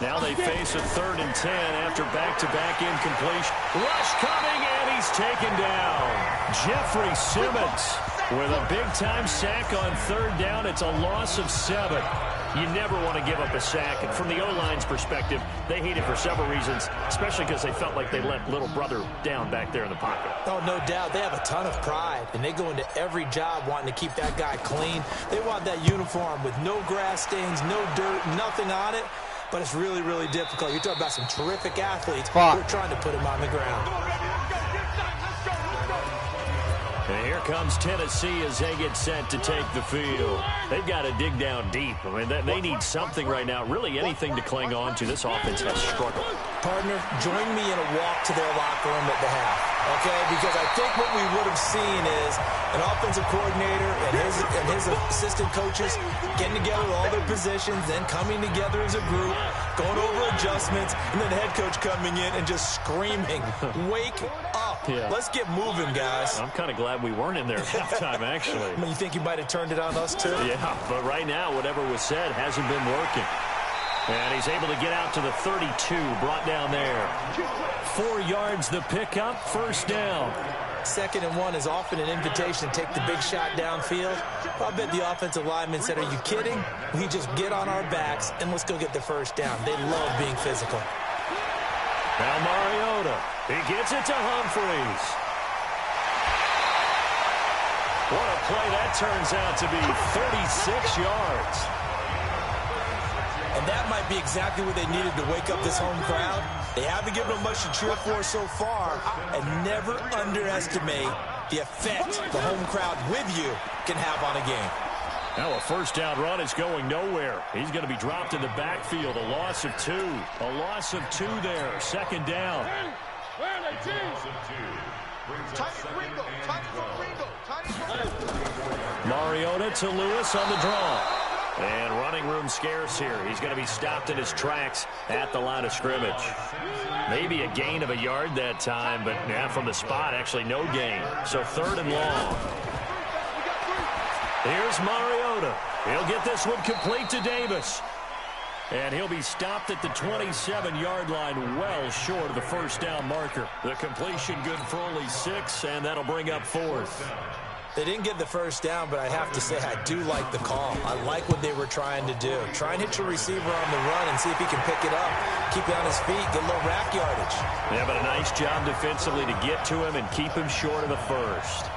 Now they face a 3rd and 10 after back-to-back incompletion. Rush coming, and he's taken down. Jeffrey Simmons with a big-time sack on third down. It's a loss of 7. You never want to give up a sack. And from the O-line's perspective, they hate it for several reasons, especially because they felt like they let little brother down back there in the pocket. Oh, no doubt. They have a ton of pride, and they go into every job wanting to keep that guy clean. They want that uniform with no grass stains, no dirt, nothing on it. But it's really, really difficult. You're talking about some terrific athletes. They're trying to put him on the ground. And here comes Tennessee as they get set to take the field. They've got to dig down deep. I mean, they need something right now, really anything to cling on to. This offense has struggled. Partner, join me in a walk to their locker room at the half, okay? Because I think what we would have seen is an offensive coordinator and his assistant coaches getting together with all their positions, then coming together as a group, going over adjustments, and then the head coach coming in and just screaming, wake up. Yeah. Let's get moving, guys. I'm kind of glad we weren't in there at halftime, actually. I mean, you think you might have turned it on us, too? Yeah, but right now, whatever was said hasn't been working. And he's able to get out to the 32, brought down there. 4 yards the pickup, first down. 2nd and 1 is often an invitation to take the big shot downfield. I bet the offensive lineman said, are you kidding? We just get on our backs and let's go get the first down. They love being physical. Now Mariota, he gets it to Humphreys. What a play that turns out to be, 36 yards. And that might be exactly what they needed to wake up this home crowd. They haven't given them much to cheer for so far, and never underestimate the effect the home crowd with you can have on a game. Now a first down run is going nowhere. He's going to be dropped in the backfield. A loss of 2. A loss of 2 there. 2nd down. Mariota to Lewis on the draw. And running room scarce here. He's going to be stopped in his tracks at the line of scrimmage. Maybe a gain of a yard that time, but yeah, from the spot, actually no gain. So 3rd and long. Here's Mariota. He'll get this one complete to Davis. And he'll be stopped at the 27-yard line, well short of the first down marker. The completion good for only 6, and that'll bring up 4th. They didn't get the first down, but I have to say I do like the call. I like what they were trying to do. Try and hit your receiver on the run and see if he can pick it up, keep it on his feet, get a little rack yardage. Yeah, but a nice job defensively to get to him and keep him short of the first.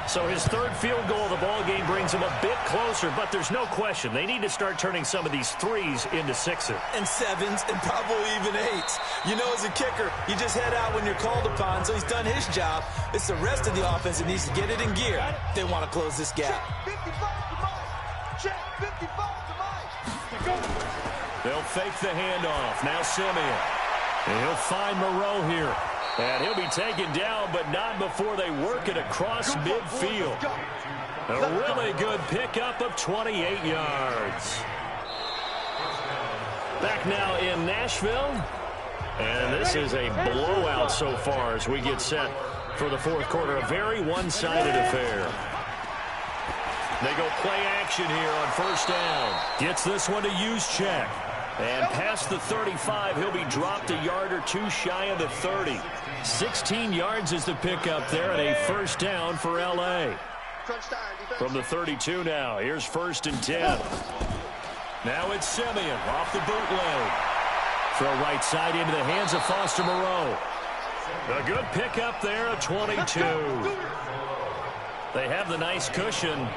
So his 3rd field goal of the ball game brings him a bit closer, but there's no question they need to start turning some of these 3s into 6s. And 7s and probably even 8s. You know, as a kicker, you just head out when you're called upon, so he's done his job. It's the rest of the offense that needs to get it in gear. They want to close this gap. They'll fake the handoff. Now Simeon. And he'll find Moreau here. And he'll be taken down, but not before they work it across midfield. A really good pickup of 28 yards. Back now in Nashville. And this is a blowout so far as we get set for the 4th quarter. A very one-sided affair. They go play action here on first down. Gets this one to Juszczyk. And past the 35, he'll be dropped a yard or two shy of the 30. 16 yards is the pickup there, and a first down for L.A. From the 32 now, here's 1st and 10. Now it's Simeon off the bootleg. Throw right side into the hands of Foster Moreau. A good pickup there, a 22. They have the nice cushion.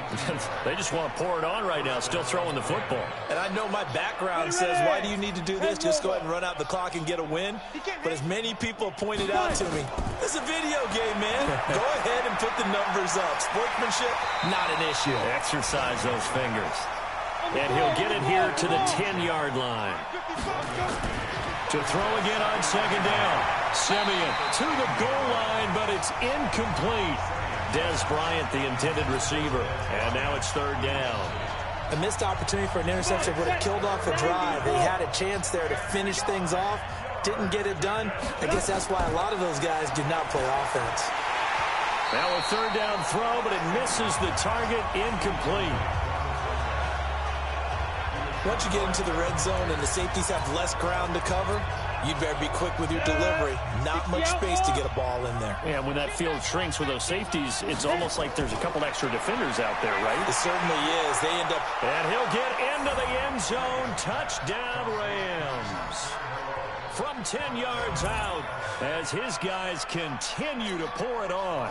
They just want to pour it on right now, still throwing the football. And I know my background says, why do you need to do this? Just go ahead and run out the clock and get a win. But as many people pointed out to me, this is a video game, man. Go ahead and put the numbers up. Sportsmanship, not an issue. Exercise those fingers. And he'll get it here to the 10-yard line. To throw again on 2nd down. Simeon to the goal line, but it's incomplete. Dez Bryant, the intended receiver. And now it's 3rd down. A missed opportunity for an interception would have killed off a drive. They had a chance there to finish things off. Didn't get it done. I guess that's why a lot of those guys did not play offense. Now a 3rd down throw, but it misses the target. Incomplete. Once you get into the red zone and the safeties have less ground to cover, you'd better be quick with your delivery. Not much space to get a ball in there. Yeah, when that field shrinks with those safeties, it's almost like there's a couple extra defenders out there, right? It certainly is. They end up... And he'll get into the end zone. Touchdown, Rams. From 10 yards out as his guys continue to pour it on.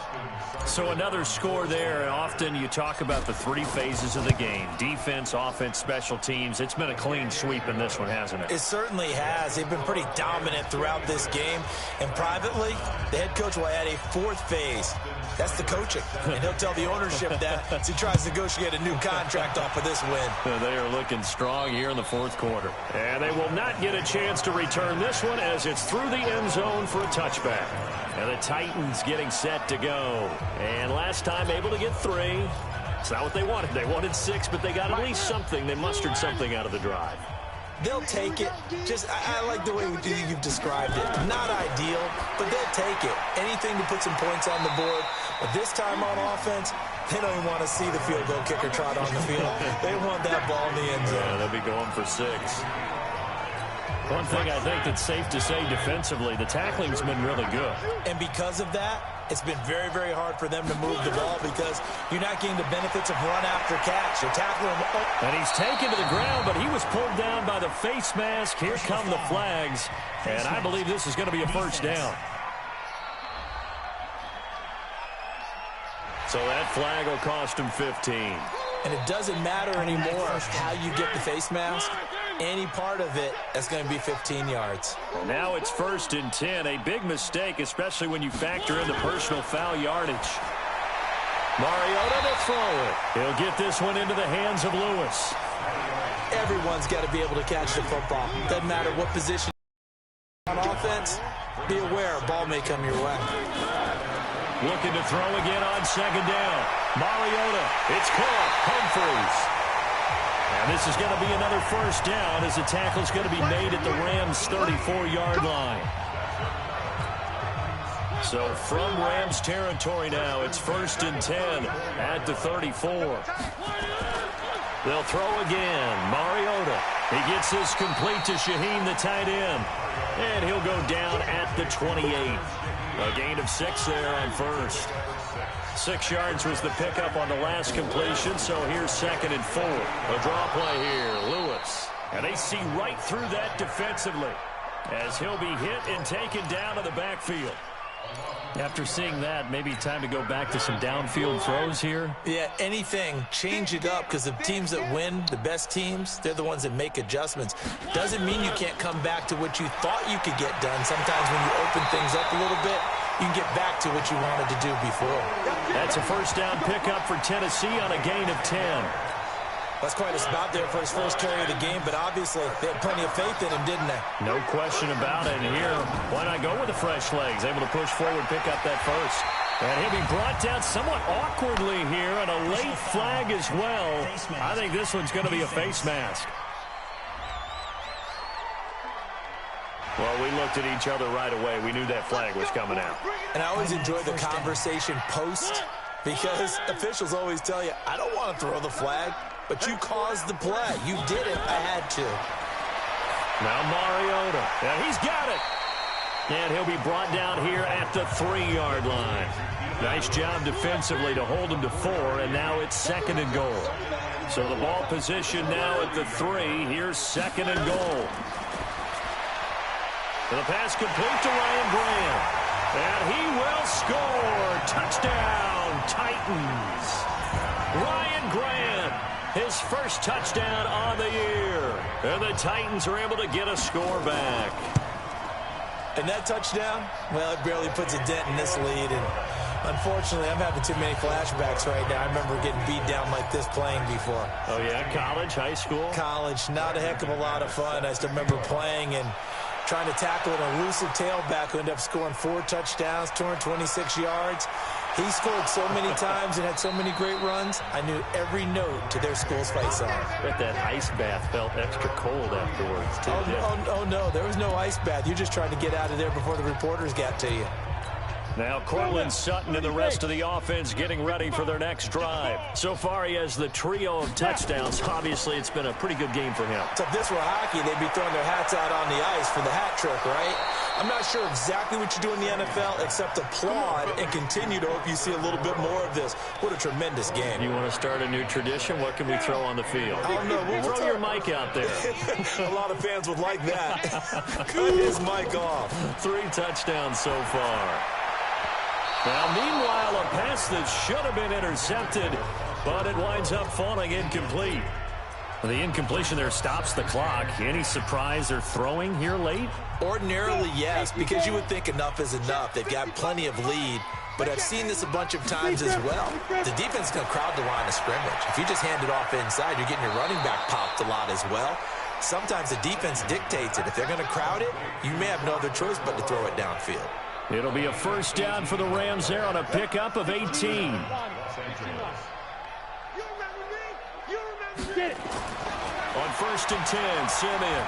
So another score there. And often you talk about the 3 phases of the game. Defense, offense, special teams. It's been a clean sweep in this one, hasn't it? It certainly has. They've been pretty dominant throughout this game. And privately, the head coach will add a 4th phase. That's the coaching. And he'll tell the ownership that as he tries to negotiate a new contract off of this win. They are looking strong here in the 4th quarter. And they will not get a chance to return this one as it's through the end zone for a touchback. And the Titans getting set to go. And last time able to get 3. It's not what they wanted. They wanted 6, but they got at least something. They mustered something out of the drive. They'll take it. I like the way you've described it. Not ideal, but they'll take it. Anything to put some points on the board. But this time on offense, they don't even want to see the field goal kicker trot on the field. They want that ball in the end zone. Yeah, they'll be going for 6. One thing I think that's safe to say defensively, the tackling's been really good. And because of that, it's been very, very hard for them to move the ball because you're not getting the benefits of run after catch. You're tackling him. And he's taken to the ground, but he was pulled down by the face mask. Here come the flags. And I believe this is going to be a first down. So that flag will cost him 15. And it doesn't matter anymore how you get the face mask. Any part of it is going to be 15 yards. Now it's 1st and 10. A big mistake, especially when you factor in the personal foul yardage. Mariota to throw it. He'll get this one into the hands of Lewis. Everyone's got to be able to catch the football. Doesn't matter what position on offense. Be aware, a ball may come your way. Looking to throw again on 2nd down. Mariota, it's caught. Humphries. And this is going to be another first down as the tackle's going to be made at the Rams' 34-yard line. So from Rams territory now, it's 1st and 10 at the 34. They'll throw again. Mariota. He gets this complete to Shaheen, the tight end. And he'll go down at the 28. A gain of 6 there on 1st. 6 yards was the pickup on the last completion, so here's 2nd and 4. A draw play here, Lewis. And they see right through that defensively as he'll be hit and taken down to the backfield. After seeing that, maybe time to go back to some downfield throws here. Yeah, anything. Change it up because the teams that win, the best teams, they're the ones that make adjustments. Doesn't mean you can't come back to what you thought you could get done. Sometimes when you open things up a little bit, you can get back to what you wanted to do before. That's a first down pickup for Tennessee on a gain of 10. That's quite a spot there for his first carry of the game, but obviously they had plenty of faith in him, didn't they? No question about it. And here, why not go with the fresh legs? Able to push forward, pick up that first. And he'll be brought down somewhat awkwardly here, and a late flag as well. I think this one's going to be a face mask. Well, we looked at each other right away. We knew that flag was coming out. And I always enjoy the conversation post because officials always tell you, I don't want to throw the flag, but you caused the play. You did it. I had to. Now Mariota. Yeah, he's got it. And he'll be brought down here at the 3-yard line. Nice job defensively to hold him to 4, and now it's 2nd and goal. So the ball position now at the 3. Here's 2nd and goal. The pass complete to Ryan Graham. And he will score. Touchdown, Titans. Ryan Graham, his first touchdown on the year. And the Titans are able to get a score back. And that touchdown, well, it barely puts a dent in this lead. And unfortunately, I'm having too many flashbacks right now. I remember getting beat down like this playing before. Oh, yeah? College, high school? College. Not a heck of a lot of fun. I still remember playing and trying to tackle an elusive tailback who ended up scoring 4 touchdowns, 226 yards. He scored so many times and had so many great runs, I knew every note to their school's fight song. Bet that ice bath felt extra cold afterwards, too. Oh, no, there was no ice bath. You just tried to get out of there before the reporters got to you. Now Cortland Sutton and the rest of the offense getting ready for their next drive. So far, he has the trio of touchdowns. Obviously, it's been a pretty good game for him. So if this were hockey, they'd be throwing their hats out on the ice for the hat trick, right? I'm not sure exactly what you do in the NFL except applaud and continue to hope you see a little bit more of this. What a tremendous game. You want to start a new tradition? What can we throw on the field? I don't know. Throw your mic out there. A lot of fans would like that. Cut his mic off. 3 touchdowns so far. Now, meanwhile, a pass that should have been intercepted, but it winds up falling incomplete. The incompletion there stops the clock. Any surprise they're throwing here late? Ordinarily, yes, because you would think enough is enough. They've got plenty of lead, but I've seen this a bunch of times as well. The defense is going to crowd the line of scrimmage. If you just hand it off inside, you're getting your running back popped a lot as well. Sometimes the defense dictates it. If they're going to crowd it, you may have no other choice but to throw it downfield. It'll be a first down for the Rams there on a pickup of 18. On 1st and 10, Simeon.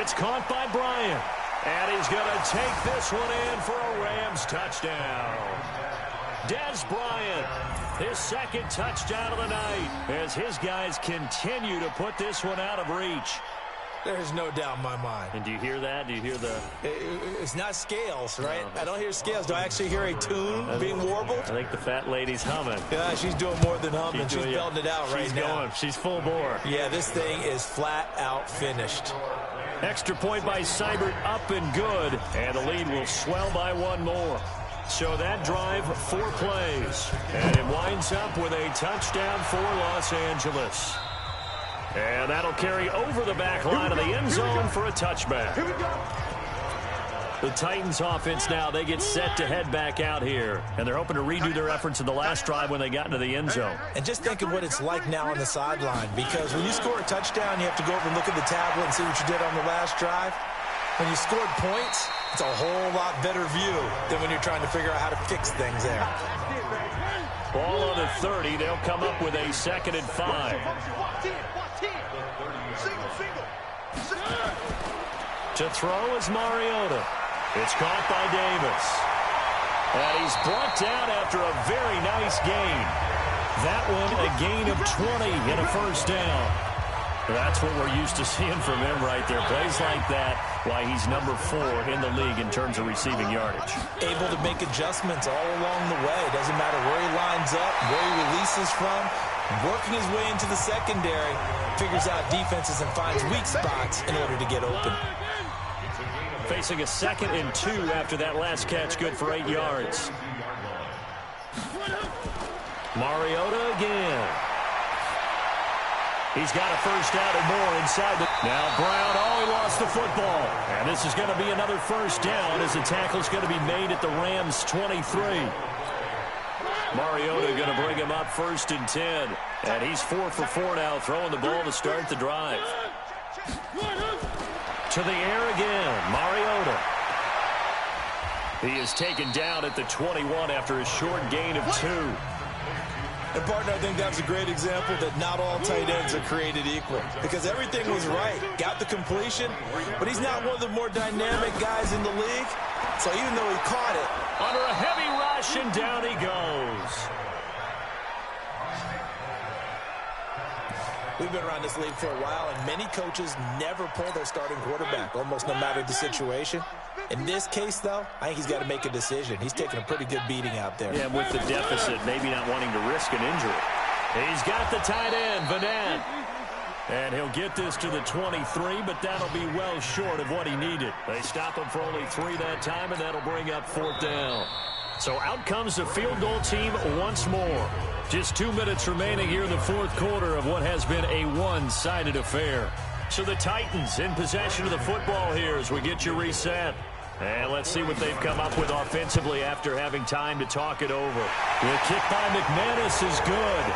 It's caught by Bryant. And he's going to take this one in for a Rams touchdown. Dez Bryant, his 2nd touchdown of the night, as his guys continue to put this one out of reach. There's no doubt in my mind. And do you hear that? Do you hear the... It's not scales, right? No. I don't hear scales. Do I actually hear a tune being warbled? I think the fat lady's humming. Yeah, she's doing more than humming. She's belting it out right now. She's going. She's full bore. Yeah, this thing is flat out finished. Extra point by Seibert, up and good. And the lead will swell by 1 more. So that drive, 4 plays. And it winds up with a touchdown for Los Angeles. And that'll carry over the back line of the end zone for a touchback. The Titans offense now, they get set to head back out here. And they're hoping to redo their efforts in the last drive when they got into the end zone. And just think of what it's like now on the sideline. Because when you score a touchdown, you have to go over and look at the tablet and see what you did on the last drive. When you scored points, it's a whole lot better view than when you're trying to figure out how to fix things there. Ball on the 30. They'll come up with a 2nd and 5. To throw is Mariota. It's caught by Davis. And he's brought down after a very nice gain. That one a gain of 20 and a first down. That's what we're used to seeing from him right there. Plays like that, why he's number 4 in the league in terms of receiving yardage. Able to make adjustments all along the way. Doesn't matter where he lines up, where he releases from. Working his way into the secondary. Figures out defenses and finds weak spots in order to get open. Facing a 2nd and 2 after that last catch, good for 8 yards. Mariota again. He's got a first down and more inside the... Now Brown, he lost the football. And this is going to be another first down as the tackle's going to be made at the Rams' 23. Mariota going to bring him up 1st and 10. And he's 4 for 4 now, throwing the ball to start the drive. To the air again, Mariota. He is taken down at the 21 after a short gain of 2. And, partner, I think that's a great example that not all tight ends are created equal. Because everything was right. Got the completion, but he's not one of the more dynamic guys in the league. So even though he caught it, under a heavy rush, and down he goes. We've been around this league for a while, and many coaches never pull their starting quarterback, almost no matter the situation. In this case, though, I think he's got to make a decision. He's taking a pretty good beating out there. Yeah, with the deficit, maybe not wanting to risk an injury. He's got the tight end, Vanette. And he'll get this to the 23, but that'll be well short of what he needed. They stop him for only 3 that time, and that'll bring up 4th down. So out comes the field goal team once more. Just 2 minutes remaining here in the 4th quarter of what has been a one-sided affair. So the Titans in possession of the football here as we get you reset. And let's see what they've come up with offensively after having time to talk it over. The kick by McManus is good.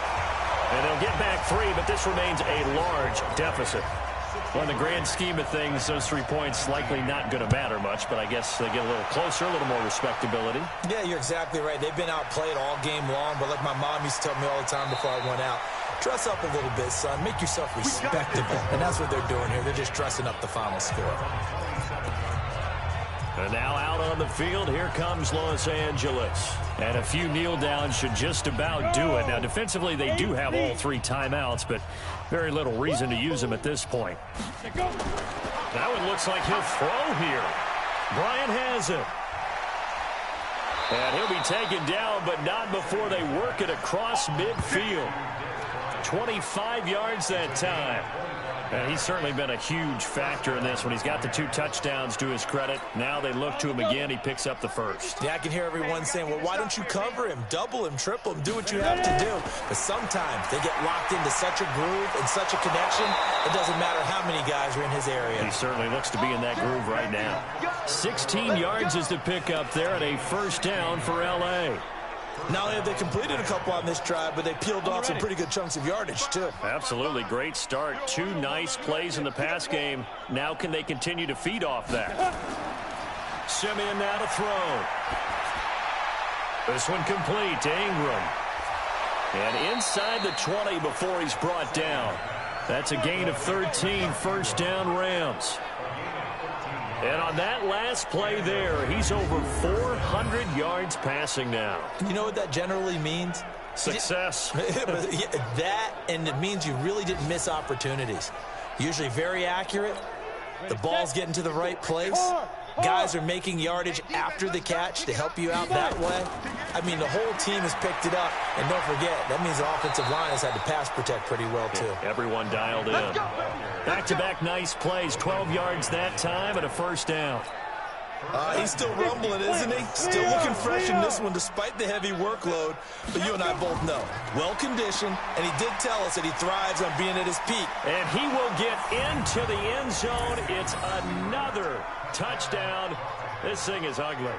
And they'll get back 3, but this remains a large deficit. Well, in the grand scheme of things, those 3 points likely not going to matter much, but I guess they get a little closer, a little more respectability. Yeah, you're exactly right. They've been outplayed all game long, but like my mom used to tell me all the time before I went out, dress up a little bit, son. Make yourself respectable. And that's what they're doing here. They're just dressing up the final score. And now out on the field, here comes Los Angeles. And a few kneel downs should just about do it. Now, defensively, they do have all 3 timeouts, but very little reason to use them at this point. That one looks like he'll throw here. Bryant has it. And he'll be taken down, but not before they work it across midfield. 25 yards that time. And he's certainly been a huge factor in this when he's got the 2 touchdowns to his credit. Now they look to him again. He picks up the first. Yeah, I can hear everyone saying, well, why don't you cover him? Double him, triple him, do what you have to do. But sometimes they get locked into such a groove and such a connection, it doesn't matter how many guys are in his area. He certainly looks to be in that groove right now. 16 yards is the pickup there and a first down for L.A. Not only have they completed a couple on this drive, but they peeled off some pretty good chunks of yardage, too. Absolutely. Great start. 2 nice plays in the pass game. Now can they continue to feed off that? Simeon now to throw. This one complete to Ingram. And inside the 20 before he's brought down. That's a gain of 13, first down Rams. And on that last play there, he's over 400 yards passing now. You know what that generally means? Success. That, and it means you really didn't miss opportunities. Usually very accurate. The ball's getting to the right place. Guys are making yardage after the catch to help you out that way. I mean, the whole team has picked it up. And don't forget, that means the offensive line has had to pass protect pretty well, too. Yeah, everyone dialed in. Back-to-back nice plays, 12 yards that time and a first down. He's still rumbling, isn't he? Still looking fresh in this one despite the heavy workload. But you and I both know, well-conditioned, and he did tell us that he thrives on being at his peak. And he will get into the end zone. It's another touchdown. This thing is ugly.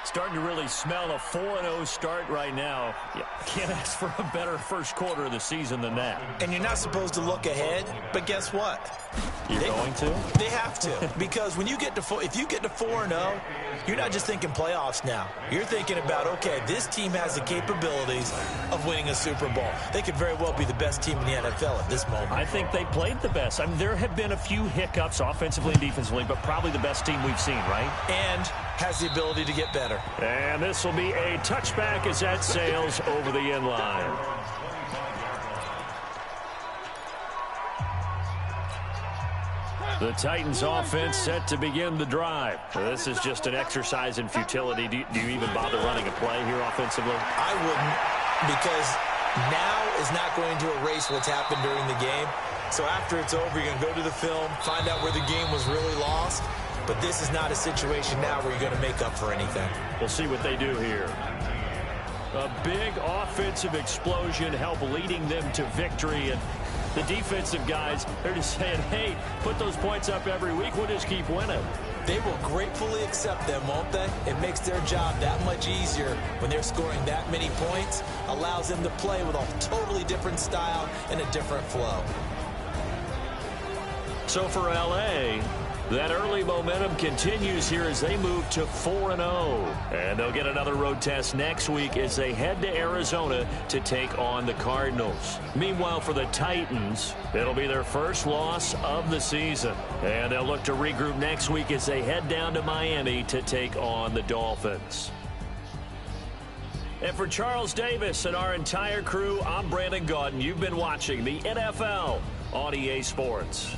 Starting to really smell a 4-0 start right now. You can't ask for a better first quarter of the season than that. And you're not supposed to look ahead, but guess what? You're going to? They have to. Because when you get to if you get to 4-0, you're not just thinking playoffs now. You're thinking about, okay, this team has the capabilities of winning a Super Bowl. They could very well be the best team in the NFL at this moment. I think they played the best. I mean, there have been a few hiccups offensively and defensively, but probably the best team we've seen, right? And has the ability to get better. And this will be a touchback as that sails over the end line. The Titans offense set to begin the drive. This is just an exercise in futility. Do you even bother running a play here offensively? I wouldn't, because now is not going to erase what's happened during the game. So after it's over, you're going to go to the film, find out where the game was really lost. But this is not a situation now where you're going to make up for anything. We'll see what they do here. A big offensive explosion help leading them to victory. And the defensive guys, they're just saying, hey, put those points up every week. We'll just keep winning. They will gratefully accept them, won't they? It makes their job that much easier when they're scoring that many points. Allows them to play with a totally different style and a different flow. So for L.A., that early momentum continues here as they move to 4-0. And they'll get another road test next week as they head to Arizona to take on the Cardinals. Meanwhile, for the Titans, it'll be their first loss of the season. And they'll look to regroup next week as they head down to Miami to take on the Dolphins. And for Charles Davis and our entire crew, I'm Brandon Gaudin. You've been watching the NFL on EA Sports.